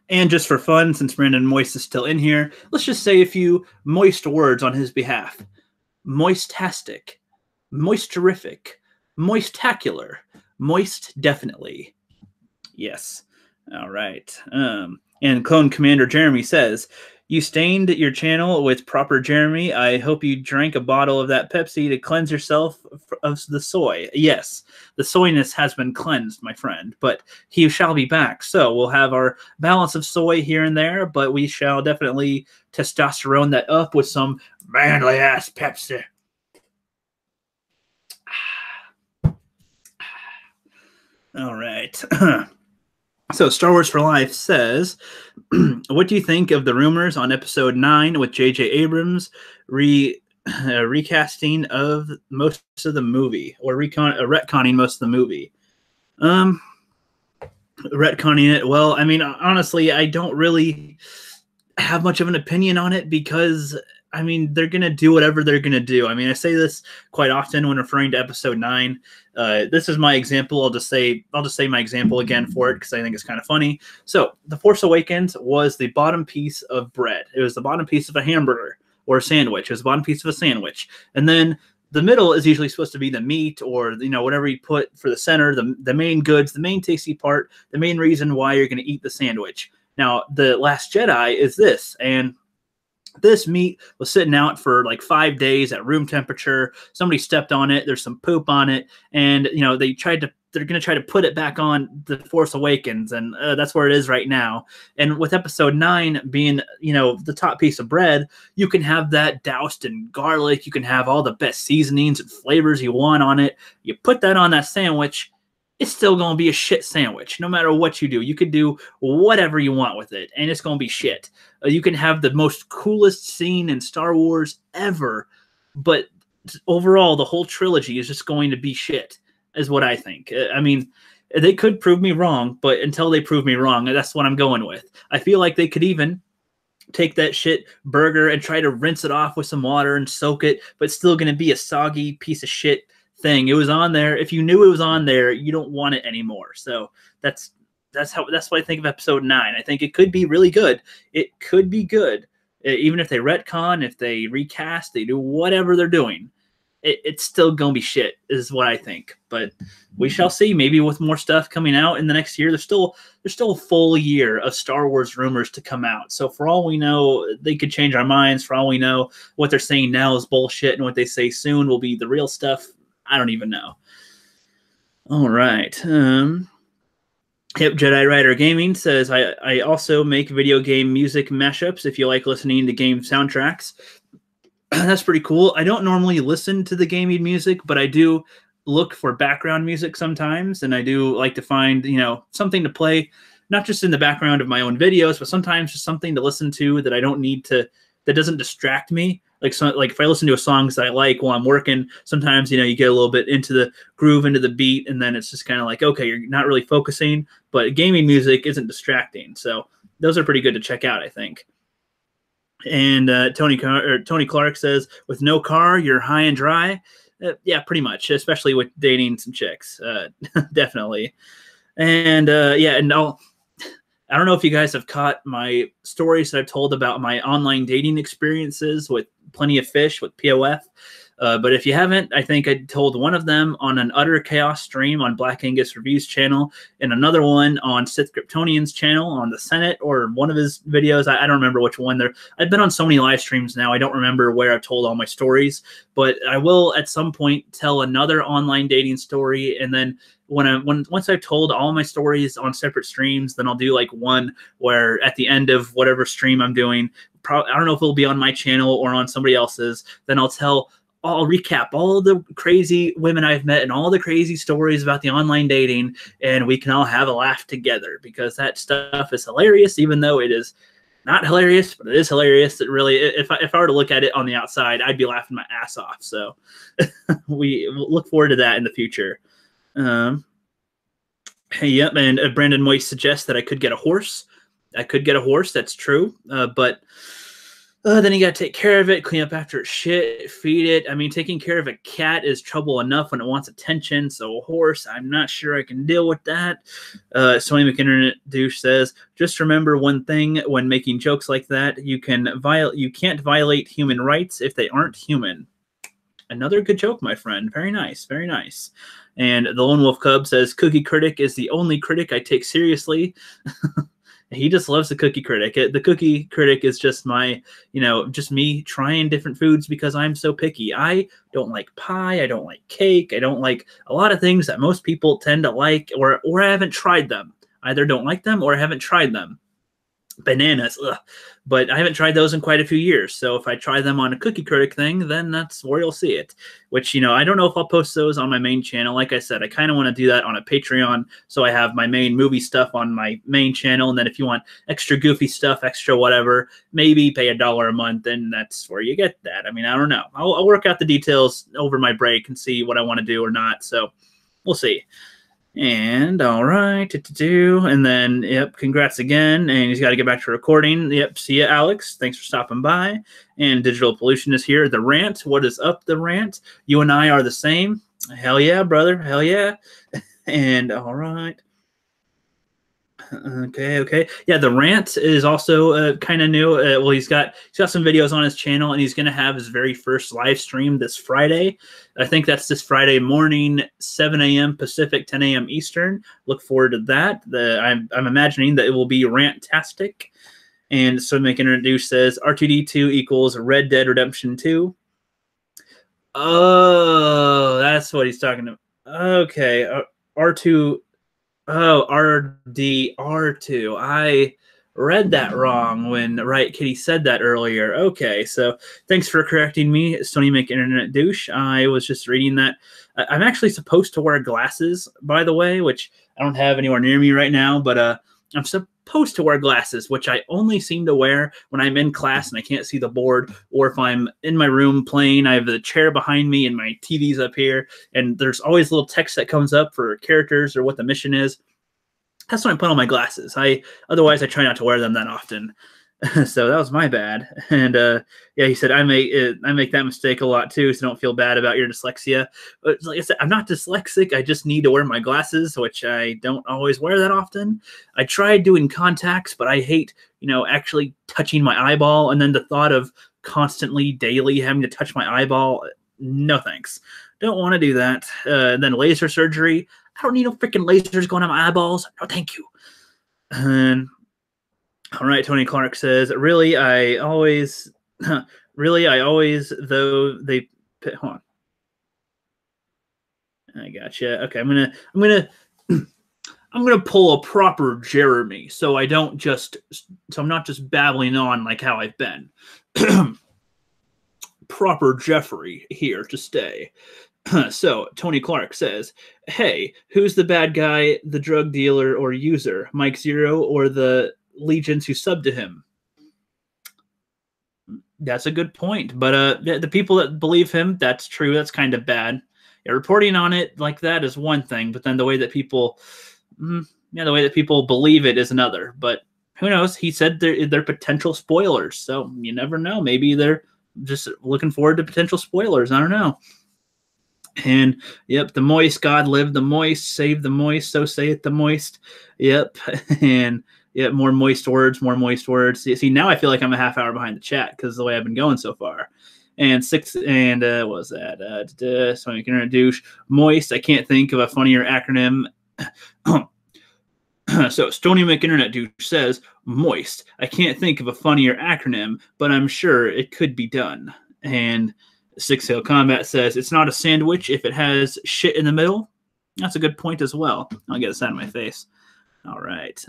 And just for fun, since Brandon Moist is still in here, let's just say a few moist words on his behalf. Moistastic, moisterific, moistacular, moist definitely. Yes. All right. And Clone Commander Jeremy says, you stained your channel with proper Jeremy. I hope you drank a bottle of that Pepsi to cleanse yourself of the soy. Yes, the soyness has been cleansed, my friend, but he shall be back. So we'll have our balance of soy here and there, but we shall definitely testosterone that up with some manly-ass Pepsi. All right. So Star Wars for Life says, what do you think of the rumors on episode 9 with J.J. Abrams recasting of most of the movie, or retconning most of the movie? Retconning it, well, I mean, honestly, I don't really have much of an opinion on it because I mean, they're going to do whatever they're going to do. I mean, I say this quite often when referring to episode 9. This is my example. I'll just say my example again for it because I think it's kind of funny. So The Force Awakens was the bottom piece of bread. It was the bottom piece of a hamburger or a sandwich. It was the bottom piece of a sandwich. And then the middle is usually supposed to be the meat or, whatever you put for the center, the main goods, the main tasty part, the main reason why you're going to eat the sandwich. Now, The Last Jedi is this, and this meat was sitting out for like 5 days at room temperature. Somebody stepped on it. There's some poop on it. And, they're going to try to put it back on The Force Awakens. And that's where it is right now. And with episode 9 being, the top piece of bread, you can have that doused in garlic. You can have all the best seasonings and flavors you want on it. You put that on that sandwich, it's still going to be a shit sandwich. No matter what you do, you can do whatever you want with it, and it's going to be shit. You can have the most coolest scene in Star Wars ever, but overall, the whole trilogy is just going to be shit, is what I think. I mean, they could prove me wrong, but until they prove me wrong, that's what I'm going with. I feel like they could even take that shit burger and try to rinse it off with some water and soak it, but it's still going to be a soggy piece of shit thing. It was on there. If you knew it was on there, you don't want it anymore. So that's what I think of episode 9. I think it could be really good. It could be good. Even if they retcon, if they recast, they do whatever they're doing, it's still gonna be shit, is what I think. But we shall see. Maybe with more stuff coming out in the next year. There's still a full year of Star Wars rumors to come out. So for all we know, they could change our minds. For all we know, what they're saying now is bullshit, and what they say soon will be the real stuff. I don't even know. All right. Yep, Jedi Rider Gaming says, I also make video game music mashups if you like listening to game soundtracks. That's pretty cool. I don't normally listen to the gaming music, but I do look for background music sometimes, and I do like to find, something to play, not just in the background of my own videos, but sometimes just something to listen to that I don't need to, that doesn't distract me. Like if I listen to a song that I like while I'm working, sometimes, you get a little bit into the groove, into the beat, and then it's just kind of like, okay, you're not really focusing, but gaming music isn't distracting. So those are pretty good to check out, I think. And Tony Clark says, with no car, you're high and dry. Yeah, pretty much, especially with dating some chicks. Definitely. And yeah, and I don't know if you guys have caught my stories that I've told about my online dating experiences with Plenty of Fish with POF. But if you haven't, I think I told one of them on an Utter Chaos stream on Black Angus Reviews channel, and another one on Sith Kryptonian's channel on the Senate, or one of his videos. I don't remember which one. I've been on so many live streams now, I don't remember where I've told all my stories, but I will at some point tell another online dating story. And then once I've told all my stories on separate streams, then I'll do like one where at the end of whatever stream I'm doing, I don't know if it'll be on my channel or on somebody else's, then I'll recap all the crazy women I've met and all the crazy stories about the online dating, and we can all have a laugh together, because that stuff is hilarious, even though it is not hilarious, but it is hilarious. It really, if I were to look at it on the outside, I'd be laughing my ass off. So we look forward to that in the future. Hey, yep, and Brandon Moyes suggests that I could get a horse. I could get a horse, that's true, but then you got to take care of it, clean up after its shit, feed it. I mean, taking care of a cat is trouble enough when it wants attention, so a horse, I'm not sure I can deal with that. Sonny McInternet Douche says, just remember one thing when making jokes like that, you can't violate human rights if they aren't human. Another good joke, my friend. Very nice, very nice. And the Lone Wolf Cub says, Cookie Critic is the only critic I take seriously. He just loves the Cookie Critic. The Cookie Critic is just just me trying different foods because I'm so picky. I don't like pie. I don't like cake. I don't like a lot of things that most people tend to like, or I haven't tried them. Either don't like them or I haven't tried them. Bananas, ugh. But I haven't tried those in quite a few years. So if I try them on a Cookie Critic thing, then that's where you'll see it. Which, I don't know if I'll post those on my main channel. Like I said, I kind of want to do that on a Patreon. So I have my main movie stuff on my main channel. And then if you want extra goofy stuff, extra whatever, maybe pay $1 a month, and that's where you get that. I mean, I don't know. I'll work out the details over my break and see what I want to do or not. So we'll see. And all right, and then yep, congrats again. And he's got to get back to recording. Yep, see ya, Alex. Thanks for stopping by. And Digital Pollution is here. The Rant. What is up, The Rant? You and I are the same. Hell yeah, brother. Hell yeah. And all right. Okay. Yeah, The Rant is also kind of new. Well, he's got some videos on his channel, and he's going to have his very first live stream this Friday. I think that's this Friday morning, 7 a.m. Pacific, 10 a.m. Eastern. Look forward to that. I'm imagining that it will be rantastic. And so Make Introduce says R2D2 equals Red Dead Redemption 2. Oh, that's what he's talking about. Okay, R2. Oh, RDR2. I read that wrong when Right Kitty said that earlier. Okay, so thanks for correcting me, Stony Make Internet Douche. I was just reading that. I'm actually supposed to wear glasses, by the way, which I don't have anywhere near me right now, but I'm supposed to wear glasses, which I only seem to wear when I'm in class and I can't see the board, or if I'm in my room playing, I have the chair behind me and my TV's up here, and there's always a little text that comes up for characters or what the mission is. That's when I put on my glasses. Otherwise I try not to wear them that often. So that was my bad. And yeah, he said I make that mistake a lot too, so don't feel bad about your dyslexia. But like I said, I'm not dyslexic. I just need to wear my glasses, which I don't always wear that often. I tried doing contacts, but I hate, actually touching my eyeball, and then the thought of constantly daily having to touch my eyeball, no thanks. Don't want to do that. Then laser surgery. I don't need no freaking lasers going on my eyeballs. No, thank you. And all right, Tony Clark says, though they, hold on. I gotcha. Okay, I'm gonna pull a proper Jeremy, so I'm not just babbling on like how I've been. Proper Jeffrey here to stay. So Tony Clark says, hey, who's the bad guy, the drug dealer or user, Mike Zero or the legions who sub to him? That's a good point. But the people that believe him, that's true. That's kind of bad. Yeah, reporting on it like that is one thing, but then the way that people believe it is another. But who knows? He said they're potential spoilers, so you never know. Maybe they're just looking forward to potential spoilers. I don't know. And yep, the moist, God live the moist, save the moist, so saith the moist. Yep. And yep, more moist words. See, now I feel like I'm a half hour behind the chat because the way I've been going so far. And what was that? So I can introduce moist. I can't think of a funnier acronym. So Stony McInternet Douche says moist. I can't think of a funnier acronym, but I'm sure it could be done. And Six Hill Combat says it's not a sandwich if it has shit in the middle. That's a good point as well. I'll get this out of my face. All right.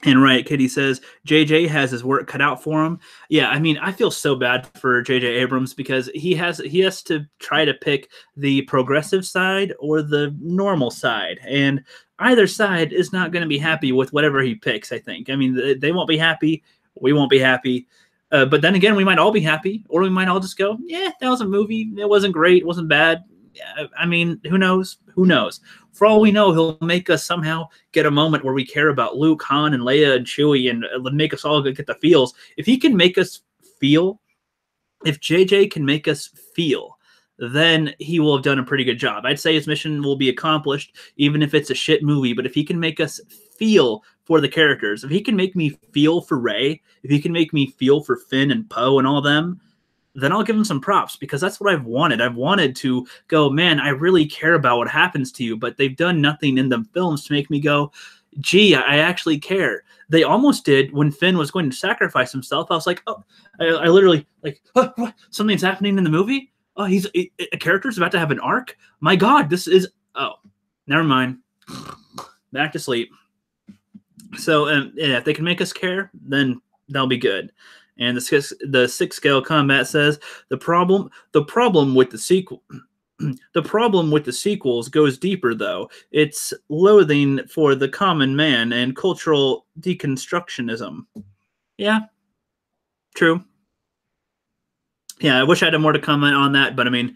And Riot Kitty says JJ has his work cut out for him. Yeah, I mean, I feel so bad for JJ Abrams because he has to try to pick the progressive side or the normal side, and either side is not going to be happy with whatever he picks. I think. I mean, they won't be happy. We won't be happy. But then again, we might all be happy, or we might all just go, yeah, that was a movie. It wasn't great. It wasn't bad. I mean, who knows? Who knows? For all we know, he'll make us somehow get a moment where we care about Luke, Han, and Leia, and Chewie, and make us all get the feels. If he can make us feel, if JJ can make us feel, then he will have done a pretty good job. I'd say his mission will be accomplished, even if it's a shit movie. But if he can make us feel for the characters, if he can make me feel for Rey, if he can make me feel for Finn and Poe and all them, then I'll give him some props, because that's what I've wanted. I've wanted to go, man, I really care about what happens to you, but they've done nothing in the films to make me go, gee, I actually care. They almost did when Finn was going to sacrifice himself. I was like, oh, I literally like, what? Something's happening in the movie? Oh, a character's about to have an arc? My God, oh, never mind. Back to sleep. So yeah, if they can make us care, then that'll be good. And the six scale combat says the problem with the sequel. The problem with the sequels goes deeper, though. It's loathing for the common man and cultural deconstructionism. Yeah, true. Yeah, I wish I had more to comment on that, but I mean,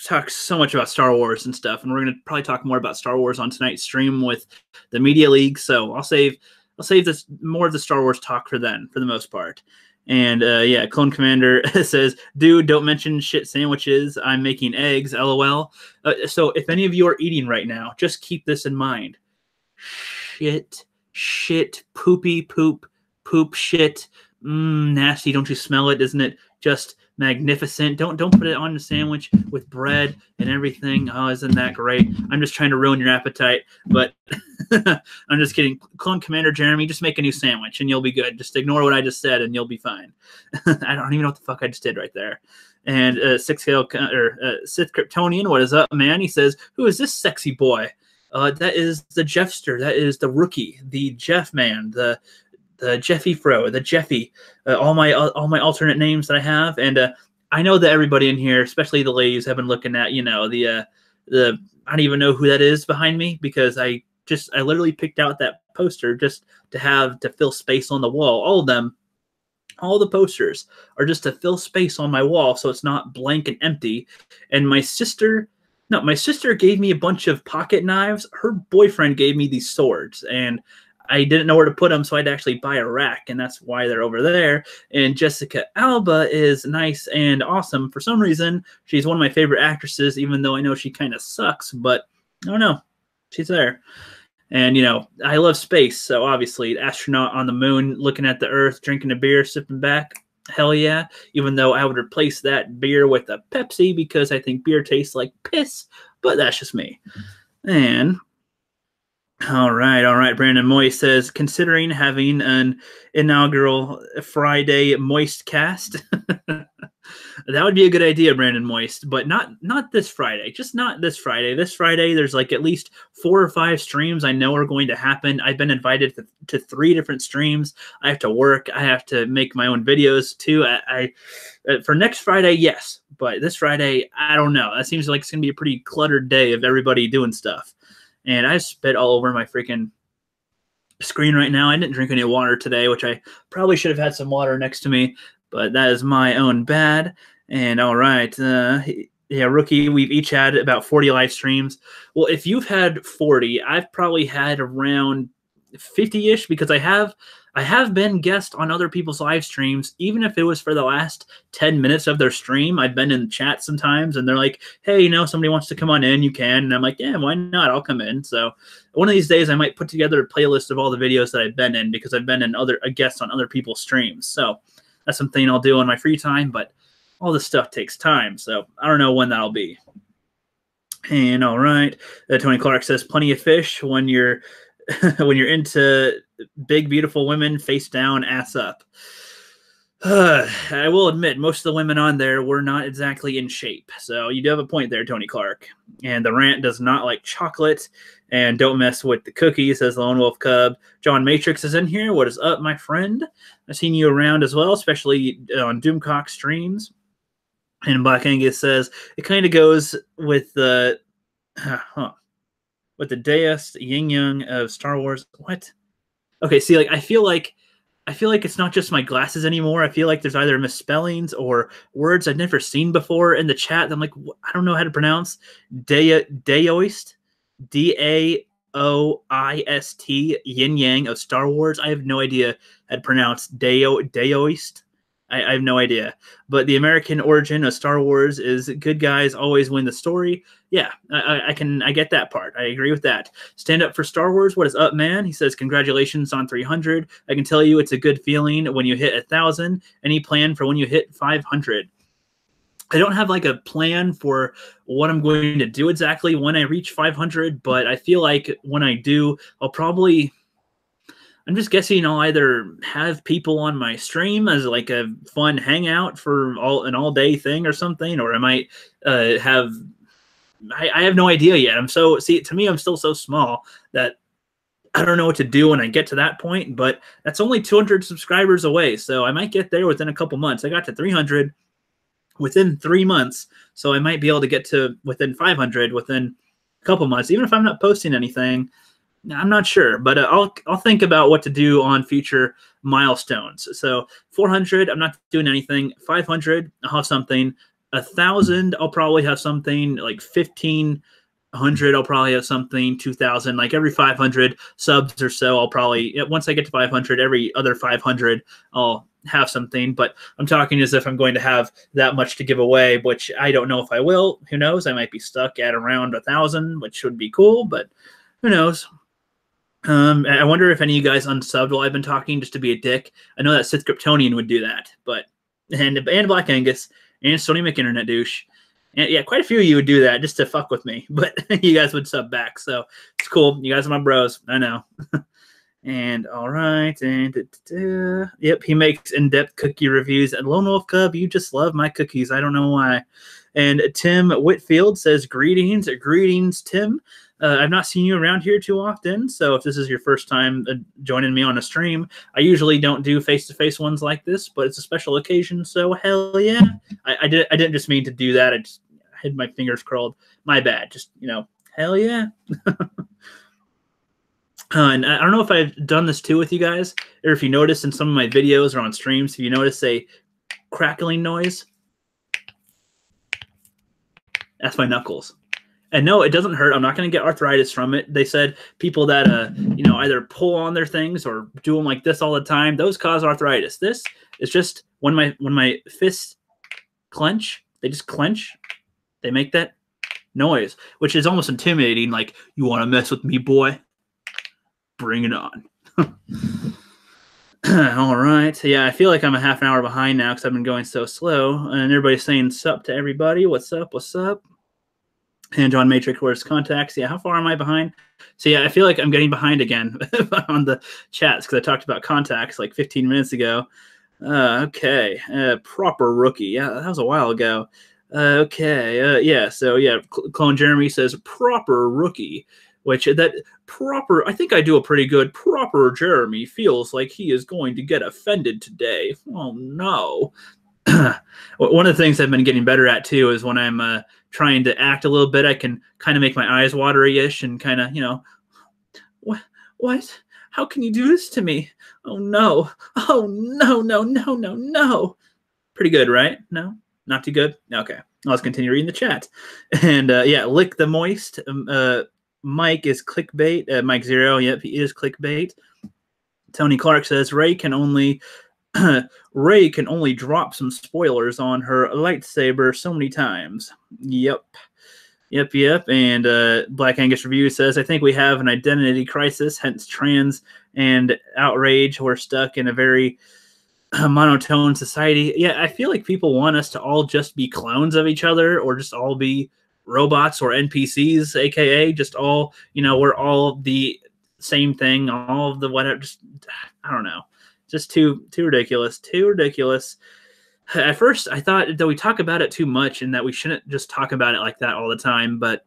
Talk so much about Star Wars and stuff, and we're gonna probably talk more about Star Wars on tonight's stream with the Media League. So I'll save this more of the Star Wars talk for then, for the most part. And yeah, Clone Commander says, "Dude, don't mention shit sandwiches. I'm making eggs. LOL." So if any of you are eating right now, just keep this in mind: shit, poopy, poop, shit. Nasty. Don't you smell it? Isn't it just magnificent? Don't put it on the sandwich with bread and everything. Oh, isn't that great? I'm just trying to ruin your appetite, but I'm just kidding. Clone Commander Jeremy, just make a new sandwich and you'll be good. Just ignore what I just said and you'll be fine. I don't even know what the fuck I just did right there. And Sith Kryptonian, what is up, man? He says, "Who is this sexy boy?" That is the Jeffster. That is the rookie, the Jeff man, the Jeffy Fro, the Jeffy, all my alternate names that I have. And I know that everybody in here, especially the ladies, have been looking at, the I don't even know who that is behind me, because I literally picked out that poster just to fill space on the wall. All of them, all the posters are just to fill space on my wall, so it's not blank and empty. And my sister gave me a bunch of pocket knives. Her boyfriend gave me these swords, and I didn't know where to put them, so I had to actually buy a rack, and that's why they're over there. And Jessica Alba is nice and awesome. For some reason, she's one of my favorite actresses, even though I know she kind of sucks, but I don't know. She's there. And, I love space, so obviously, astronaut on the moon, looking at the Earth, drinking a beer, sipping back, hell yeah. Even though I would replace that beer with a Pepsi, because I think beer tastes like piss, but that's just me. And all right. Brandon Moist says, considering having an inaugural Friday Moist cast. That would be a good idea, Brandon Moist, but not this Friday. Just not this Friday. This Friday, there's like at least 4 or 5 streams I know are going to happen. I've been invited to 3 different streams. I have to work. I have to make my own videos too. For next Friday, yes, but this Friday, I don't know. That seems like it's going to be a pretty cluttered day of everybody doing stuff. And I spit all over my freaking screen right now. I didn't drink any water today, which I probably should have had some water next to me, but that is my own bad. And all right, yeah, Rookie, we've each had about 40 live streams. Well, if you've had 40, I've probably had around 50-ish, because I have been guest on other people's live streams, even if it was for the last 10 minutes of their stream. I've been in chat sometimes, and they're like, hey, somebody wants to come on in, you can. And I'm like, yeah, why not? I'll come in. So one of these days I might put together a playlist of all the videos that I've been in, because I've been a guest on other people's streams. So that's something I'll do on my free time, but all this stuff takes time. So I don't know when that'll be. And all right, Tony Clark says, plenty of fish when you're when you're into big, beautiful women, face down, ass up. I will admit, most of the women on there were not exactly in shape. So you do have a point there, Tony Clark. And the rant does not like chocolate. And don't mess with the cookies, says Lone Wolf Cub. John Matrix is in here. What is up, my friend? I've seen you around as well, especially on Doomcock streams. And Black Angus says, it kind of goes with the... with the Deus Yin Yang of Star Wars. What? Okay, see, I feel like it's not just my glasses anymore. I feel like there's either misspellings or words I've never seen before in the chat. I'm like, I don't know how to pronounce Daoist, Daoist, Yin Yang of Star Wars. I have no idea how to pronounce Daoist. I have no idea. But the American origin of Star Wars is good guys always win the story. Yeah, I get that part. I agree with that. Stand up for Star Wars. What is up, man? He says, congratulations on 300. I can tell you it's a good feeling when you hit 1,000. Any plan for when you hit 500? I don't have like a plan for what I'm going to do exactly when I reach 500, but I feel like when I do, I'm just guessing I'll either have people on my stream as like a fun hangout for an all-day thing or something, or I might have... I have no idea yet. To me, I'm still so small that I don't know what to do when I get to that point, but that's only 200 subscribers away, so I might get there within a couple months. I got to 300 within 3 months, so I might be able to get to within 500 within a couple months, even if I'm not posting anything. I'm not sure, but I'll think about what to do on future milestones. So 400, I'm not doing anything. 500, I'll have something. 1,000, I'll probably have something. Like 1,500, I'll probably have something. 2,000, like every 500 subs or so, I'll probably, once I get to 500, every other 500, I'll have something. But I'm talking as if I'm going to have that much to give away, which I don't know if I will. Who knows? I might be stuck at around 1,000, which would be cool, but who knows? I wonder if any of you guys unsubbed while I've been talking just to be a dick. I know that Sith Kryptonian would do that, but and Black Angus and Sony McInternet douche. And yeah, quite a few of you would do that just to fuck with me, but you guys would sub back. So it's cool. You guys are my bros. I know. And all right. And yep, he makes in-depth cookie reviews. And Lone Wolf Cub, you just love my cookies. I don't know why. And Tim Whitfield says, greetings. Greetings, Tim. I've not seen you around here too often, so if this is your first time joining me on a stream, I usually don't do face-to-face ones like this, but it's a special occasion, so hell yeah. I didn't just mean to do that. I just had my fingers curled. My bad. Just, hell yeah. And I don't know if I've done this too with you guys, or if you notice in some of my videos or on streams, if you notice a crackling noise, that's my knuckles. And no, it doesn't hurt. I'm not going to get arthritis from it. They said people that, either pull on their things or do them like this all the time, those cause arthritis. This is just when my fists clench, they just clench. They make that noise, which is almost intimidating. Like, you want to mess with me, boy? Bring it on. All right. Yeah, I feel like I'm a half an hour behind now because I've been going so slow. And everybody's saying sup to everybody. What's up? What's up? And John Matrix, where's contacts? Yeah, how far am I behind? So yeah, I feel like I'm getting behind again on the chats because I talked about contacts like 15 minutes ago. Okay, proper rookie. Yeah, that was a while ago. Okay, yeah. So yeah, Clone Jeremy says proper rookie, which that proper. I think I do a pretty good. Proper Jeremy feels like he is going to get offended today. Oh no. One of the things I've been getting better at too is when I'm trying to act a little bit, I can kind of make my eyes watery-ish and kind of, what? How can you do this to me? Oh no! Oh no! No! No! No! No! Pretty good, right? No, not too good. Okay, let's continue reading the chat. And yeah, Lick the Moist. Mike is clickbait. Mike Zero. Yep, he is clickbait. Tony Clark says Ray can only drop some spoilers on her lightsaber so many times. Yep. And Black Angus Review says, I think we have an identity crisis, hence trans and outrage. We're stuck in a very monotone society. Yeah, I feel like people want us to all just be clones of each other or just all be robots or NPCs, aka just all, we're all the same thing, all of the whatever. Just, I don't know. Just too ridiculous. Too ridiculous. At first, I thought that we talk about it too much and that we shouldn't just talk about it like that all the time. But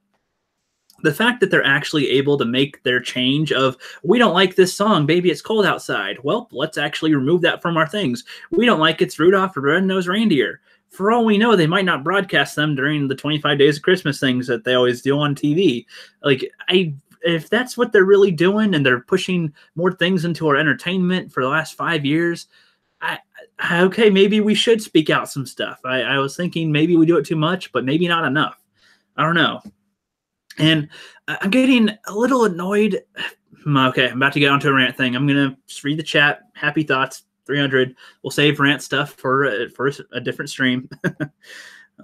the fact that they're actually able to make their change of, we don't like this song, baby, it's cold outside. Well, let's actually remove that from our things. We don't like it's Rudolph the Red-Nosed Reindeer. For all we know, they might not broadcast them during the 25 Days of Christmas things that they always do on TV. Like, if that's what they're really doing and they're pushing more things into our entertainment for the last 5 years, okay, maybe we should speak out some stuff. I was thinking maybe we do it too much, but maybe not enough. I don't know. And I'm getting a little annoyed. Okay, I'm about to get onto a rant thing. I'm going to just read the chat. Happy thoughts, 300. We'll save rant stuff for a different stream.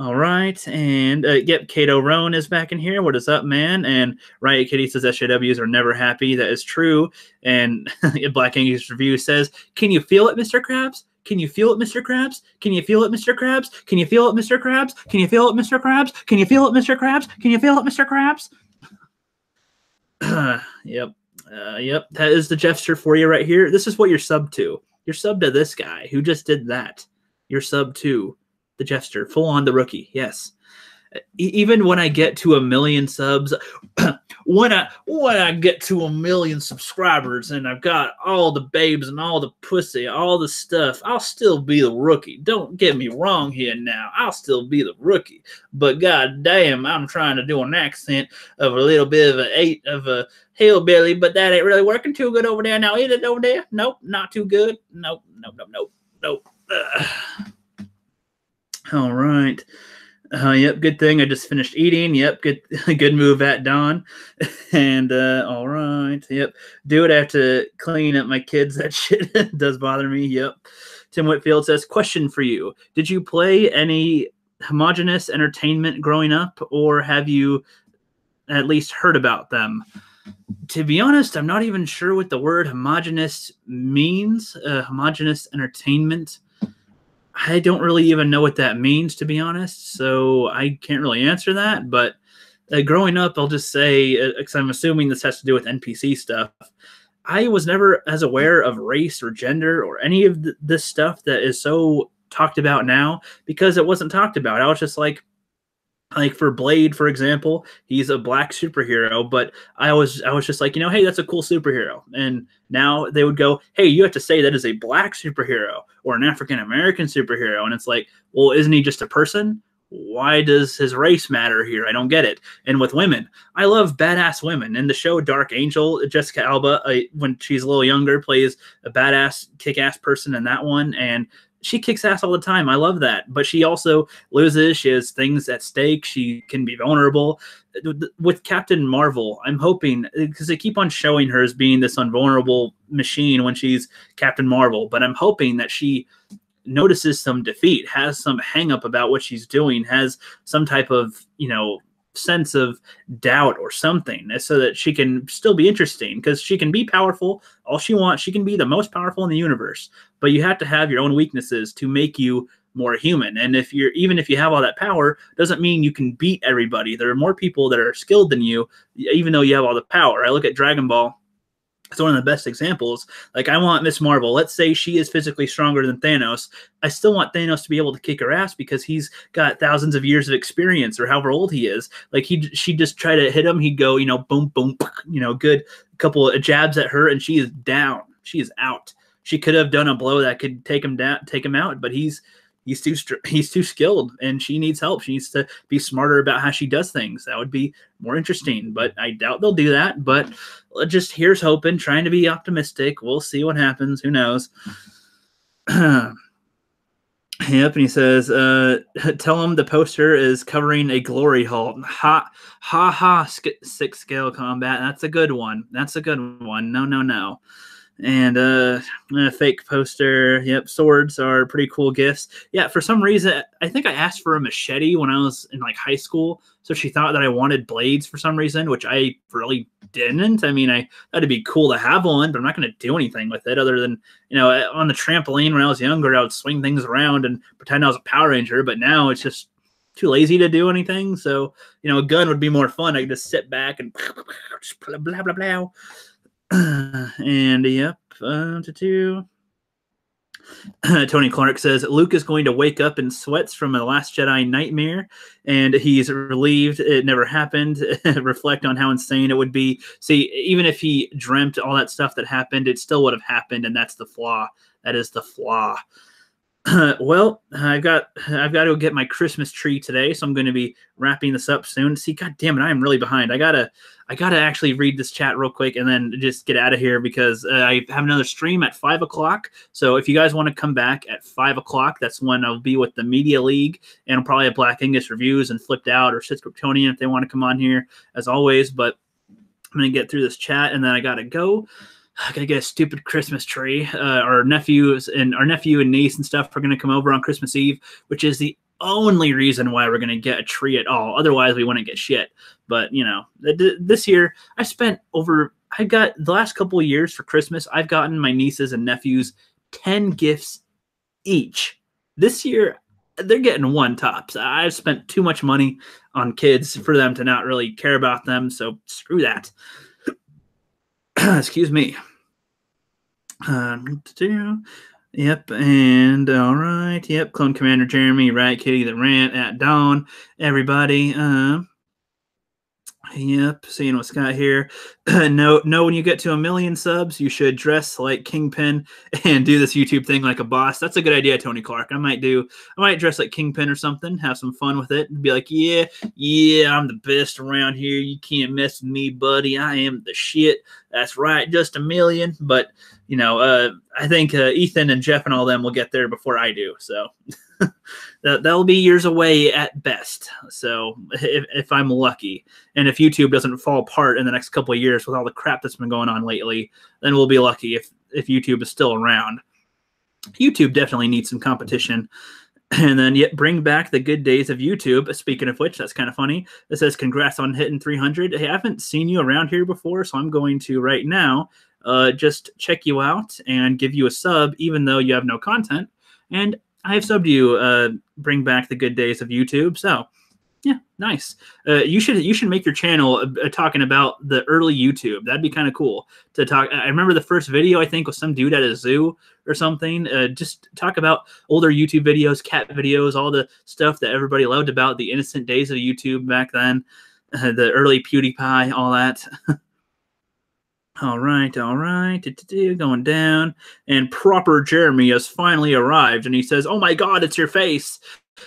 All right, and yep, Kato Roan is back in here. What is up, man? And Riot Kitty says SJWs are never happy. That is true. And Black Angus Review says, can you feel it, Mr. Krabs? Can you feel it, Mr. Krabs? Can you feel it, Mr. Krabs? Can you feel it, Mr. Krabs? Can you feel it, Mr. Krabs? Can you feel it, Mr. Krabs? Can you feel it, Mr. Krabs? Yep. That is the gesture for you right here. This is what you're sub to. You're sub to this guy who just did that. You're sub to the Jester, full on the rookie. Yes. Even when I get to 1 million subs, when I get to 1 million subscribers and I've got all the babes and all the pussy, all the stuff, I'll still be the rookie. Don't get me wrong here now. I'll still be the rookie. But god damn, I'm trying to do an accent of a little bit of a hillbilly, but that ain't really working too good over there now, is it over there? Nope, not too good. Nope. All right. Yep, good thing I just finished eating. Yep, good good move at Dawn. And all right, yep. Do it. I have to clean up my kids. That shit does bother me. Yep. Tim Whitfield says, question for you. Did you play any homogenous entertainment growing up, or have you at least heard about them? To be honest, I'm not even sure what the word homogenous means. Homogenous entertainment. I don't really even know what that means, to be honest, so I can't really answer that. But growing up, I'll just say, because I'm assuming this has to do with NPC stuff, I was never as aware of race or gender or any of this stuff that is so talked about now, because it wasn't talked about. I was just like for Blade, for example, he's a black superhero, but I was just like, hey, that's a cool superhero. And now they would go, hey, you have to say that is a black superhero or an African American superhero. And it's like, well, isn't he just a person? Why does his race matter here? I don't get it. And with women, I love badass women. In the show Dark Angel, Jessica Alba, when she's a little younger, plays a badass, kick-ass person in that one, and she kicks ass all the time. I love that. But she also loses. She has things at stake. She can be vulnerable. With Captain Marvel, I'm hoping, because they keep on showing her as being this invulnerable machine when she's Captain Marvel, but I'm hoping that she notices some defeat, has some hang up about what she's doing, has some type of, sense of doubt or something, so that she can still be interesting, because she can be powerful all she wants. She can be the most powerful in the universe, but you have to have your own weaknesses to make you more human. And even if you have all that power, doesn't mean you can beat everybody. There are more people that are skilled than you, even though you have all the power. I look at Dragon Ball. It's one of the best examples. Like, I want Miss Marvel. Let's say she is physically stronger than Thanos. I still want Thanos to be able to kick her ass because he's got thousands of years of experience, or however old he is. Like, she'd just try to hit him. He'd go, boom, boom, good couple of jabs at her, and she is down. She is out. She could have done a blow that could take him out, but he's too skilled, and she needs help. She needs to be smarter about how she does things. That would be more interesting, but I doubt they'll do that. But just here's hoping, trying to be optimistic. We'll see what happens. Who knows? Yep, and he says, tell him the poster is covering a glory hole. Ha, ha, ha, 6 scale combat. That's a good one. That's a good one. No. And a fake poster. Yep, swords are pretty cool gifts. Yeah, for some reason, I think I asked for a machete when I was in high school, so she thought that I wanted blades for some reason, which I really didn't. I mean, I thought it'd be cool to have one, but I'm not going to do anything with it other than, on the trampoline when I was younger, I would swing things around and pretend I was a Power Ranger, but now it's just too lazy to do anything. So, a gun would be more fun. I could just sit back and blah, blah, blah, blah. And yep, Tony Clark says Luke is going to wake up in sweats from a Last Jedi nightmare, and he's relieved it never happened. Reflect on how insane it would be. See, even if he dreamt all that stuff that happened, it still would have happened, and that's the flaw. That is the flaw. Well, I've got to go get my Christmas tree today, so I'm going to be wrapping this up soon. See, God damn it, I am really behind. I gotta actually read this chat real quick and then just get out of here, because I have another stream at 5 o'clock. So if you guys want to come back at 5 o'clock, that's when I'll be with the Media League, and I'll probably have Black Angus reviews and Flipped Out or Sid Kryptonian if they want to come on here, as always. But I'm going to get through this chat, and then I got to go. I gotta get a stupid Christmas tree. Our nephew and niece and stuff are gonna come over on Christmas Eve, which is the only reason why we're gonna get a tree at all. Otherwise, we wouldn't get shit. But this year I got the last couple of years for Christmas, I've gotten my nieces and nephews 10 gifts each. This year, they're getting one tops. I've spent too much money on kids for them to not really care about them. So screw that. Excuse me. Yep, and all right. Yep, Clone Commander Jeremy, right? Kitty the Rant at Dawn. Everybody. Yep, seeing what's got here. No, when you get to 1 million subs, you should dress like Kingpin and do this YouTube thing like a boss. That's a good idea, Tony Clark. I might dress like Kingpin or something, have some fun with it, and be like, yeah, I'm the best around here. You can't mess with me, buddy. I am the shit. That's right, just 1 million. But I think Ethan and Jeff and all them will get there before I do. So That'll be years away at best. So if I'm lucky, and if YouTube doesn't fall apart in the next couple of years with all the crap that's been going on lately, then we'll be lucky if YouTube is still around. YouTube definitely needs some competition. And then yet bring back the good days of YouTube. Speaking of which, that's kind of funny. It says, congrats on hitting 300. Hey, I haven't seen you around here before, so I'm going to right now just check you out and give you a sub, even though you have no content. And I have subbed you. Bring back the good days of YouTube. So yeah, nice. You should make your channel talking about the early YouTube. That'd be kind of cool to talk. I remember the first video, I think, was some dude at a zoo or something. Just talk about older YouTube videos, cat videos, all the stuff that everybody loved about the innocent days of YouTube back then. The early PewDiePie, all that. All right. Going down. And Proper Jeremy has finally arrived. And he says, oh my God, it's your face.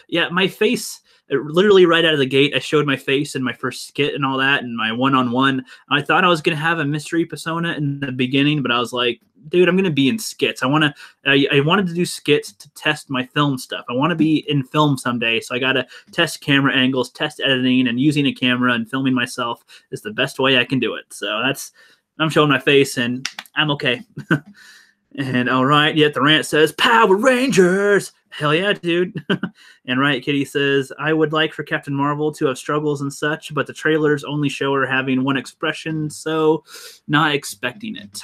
Yeah, my face. Literally right out of the gate, I showed my face in my first skit and all that, and my one-on-one. I thought I was going to have a mystery persona in the beginning, but I was like, dude, I'm going to be in skits. I wanted to do skits to test my film stuff. I want to be in film someday, so I got to test camera angles, test editing, and using a camera and filming myself is the best way I can do it. So I'm showing my face, and I'm okay. And all right, yet the rant says, Power Rangers! Hell yeah, dude. And Riot Kitty says, I would like for Captain Marvel to have struggles and such, but the trailers only show her having one expression, so not expecting it.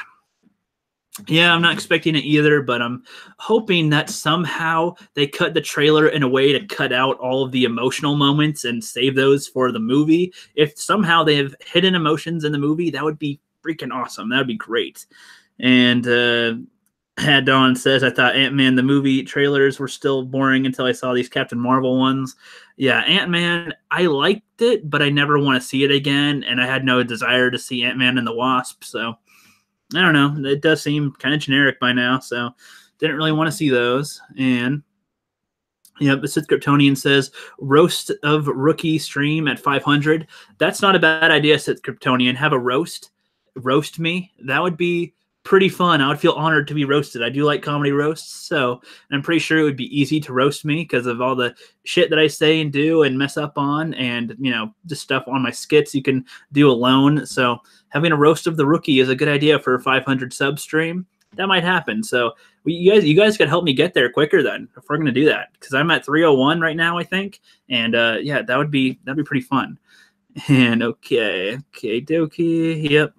Yeah, I'm not expecting it either, but I'm hoping that somehow they cut the trailer in a way to cut out all of the emotional moments and save those for the movie. If somehow they have hidden emotions in the movie, that would be freaking awesome. That would be great. And Dawn says, I thought Ant-Man, the movie trailers were still boring until I saw these Captain Marvel ones. Yeah, Ant-Man, I liked it, but I never want to see it again, and I had no desire to see Ant-Man and the Wasp, so I don't know. It does seem kind of generic by now, so didn't really want to see those. And yeah, the Sith Kryptonian says, roast of rookie stream at 500. That's not a bad idea, Sith Kryptonian. Have a roast me. That would be pretty fun. I would feel honored to be roasted. I do like comedy roasts, so I'm pretty sure it would be easy to roast me because of all the shit that I say and do and mess up on, and just stuff on my skits you can do alone. So having a roast of the rookie is a good idea for a 500 sub stream. That might happen. So you guys could help me get there quicker then if we're gonna do that, because I'm at 301 right now, I think, and yeah, that'd be pretty fun. And okay, dokie, yep.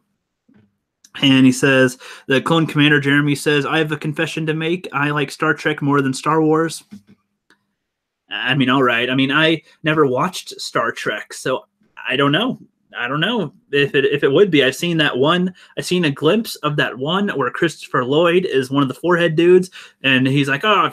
And he says, the Clone Commander Jeremy says, I have a confession to make. I like Star Trek more than Star Wars. I mean, all right. I mean, I never watched Star Trek, so I don't know. I don't know if it would be. I've seen that one. I've seen a glimpse of that one where Christopher Lloyd is one of the forehead dudes, and he's like, oh,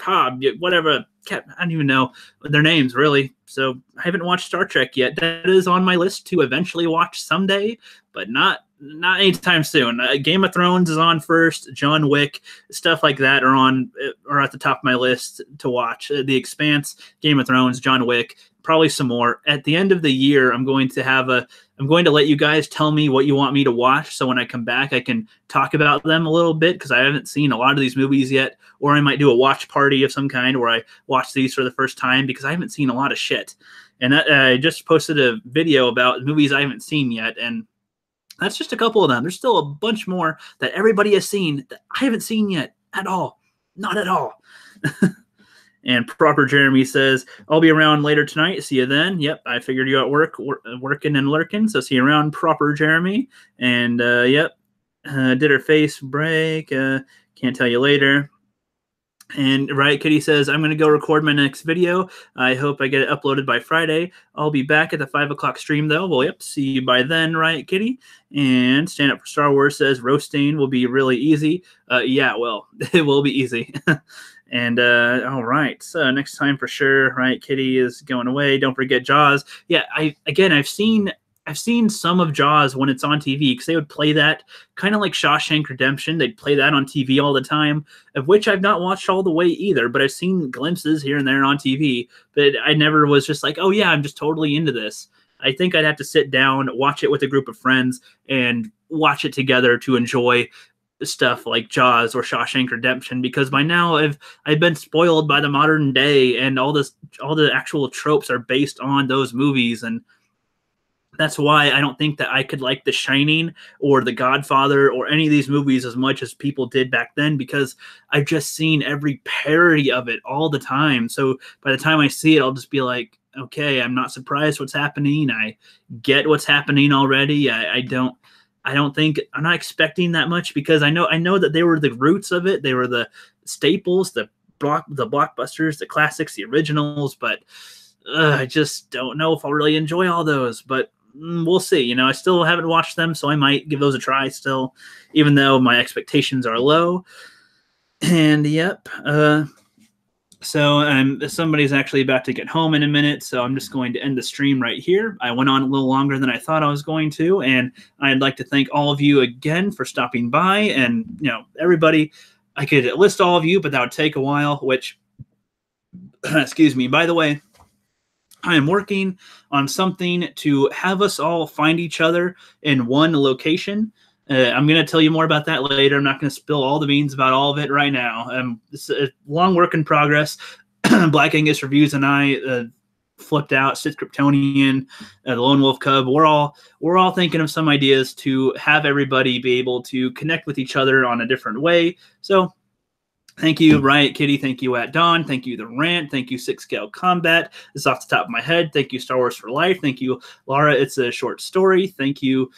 whatever. I don't even know their names, really. So I haven't watched Star Trek yet. That is on my list to eventually watch someday, but not anytime soon. Game of Thrones is on first. John Wick, stuff like that are at the top of my list to watch. The Expanse, Game of Thrones, John Wick, probably some more. At the end of the year, I'm going to let you guys tell me what you want me to watch, so when I come back, I can talk about them a little bit, because I haven't seen a lot of these movies yet, or I might do a watch party of some kind where I watch these for the first time, because I haven't seen a lot of shit. And I just posted a video about movies I haven't seen yet, and that's just a couple of them. There's still a bunch more that everybody has seen that I haven't seen yet at all. Not at all. And Proper Jeremy says, I'll be around later tonight. See you then. Yep, I figured you at work, working and lurking. So see you around, Proper Jeremy. And yep, did her face break. Can't tell you later. And Riot Kitty says, I'm going to go record my next video. I hope I get it uploaded by Friday. I'll be back at the 5 o'clock stream, though. Well, yep, see you by then, Riot Kitty. And Stand Up for Star Wars says, roasting will be really easy. Yeah, well, it will be easy. And all right, so next time for sure, Riot Kitty is going away. Don't forget Jaws. Yeah, I've seen some of Jaws when it's on TV, because they would play that kind of like Shawshank Redemption. They'd play that on TV all the time, of which I've not watched all the way either, but I've seen glimpses here and there on TV. But I never was just like, oh yeah, I'm just totally into this. I think I'd have to sit down, watch it with a group of friends, and watch it together to enjoy stuff like Jaws or Shawshank Redemption, because by now I've been spoiled by the modern day, and all the actual tropes are based on those movies, and that's why I don't think that I could like The Shining or The Godfather or any of these movies as much as people did back then, because I've just seen every parody of it all the time. So by the time I see it, I'll just be like, okay, I'm not surprised what's happening. I get what's happening already. I don't think I'm not expecting that much, because I know that they were the roots of it. They were the staples, the blockbusters, the classics, the originals, but I just don't know if I'll really enjoy all those. But we'll see. You know, I still haven't watched them, so I might give those a try still, even though my expectations are low. And yep. So somebody's actually about to get home in a minute, so I'm just going to end the stream right here. I went on a little longer than I thought I was going to, and I'd like to thank all of you again for stopping by. And, you know, everybody, I could list all of you, but that would take a while, which, excuse me, by the way, I am working on something to have us all find each other in one location. I'm going to tell you more about that later. I'm not going to spill all the beans about all of it right now. It's a long work in progress. Black Angus Reviews and I flipped out, Sith Kryptonian, the Lone Wolf Cub. We're all thinking of some ideas to have everybody be able to connect with each other on a different way. So thank you, Riot Kitty. Thank you, At Dawn. Thank you, The Rant. Thank you, Six Scale Combat. This is off the top of my head. Thank you, Star Wars for Life. Thank you, Laura. It's a short story. Thank you,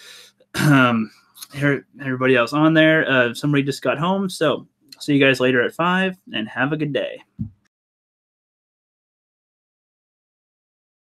everybody else on there. Somebody just got home. So see you guys later at 5, and have a good day.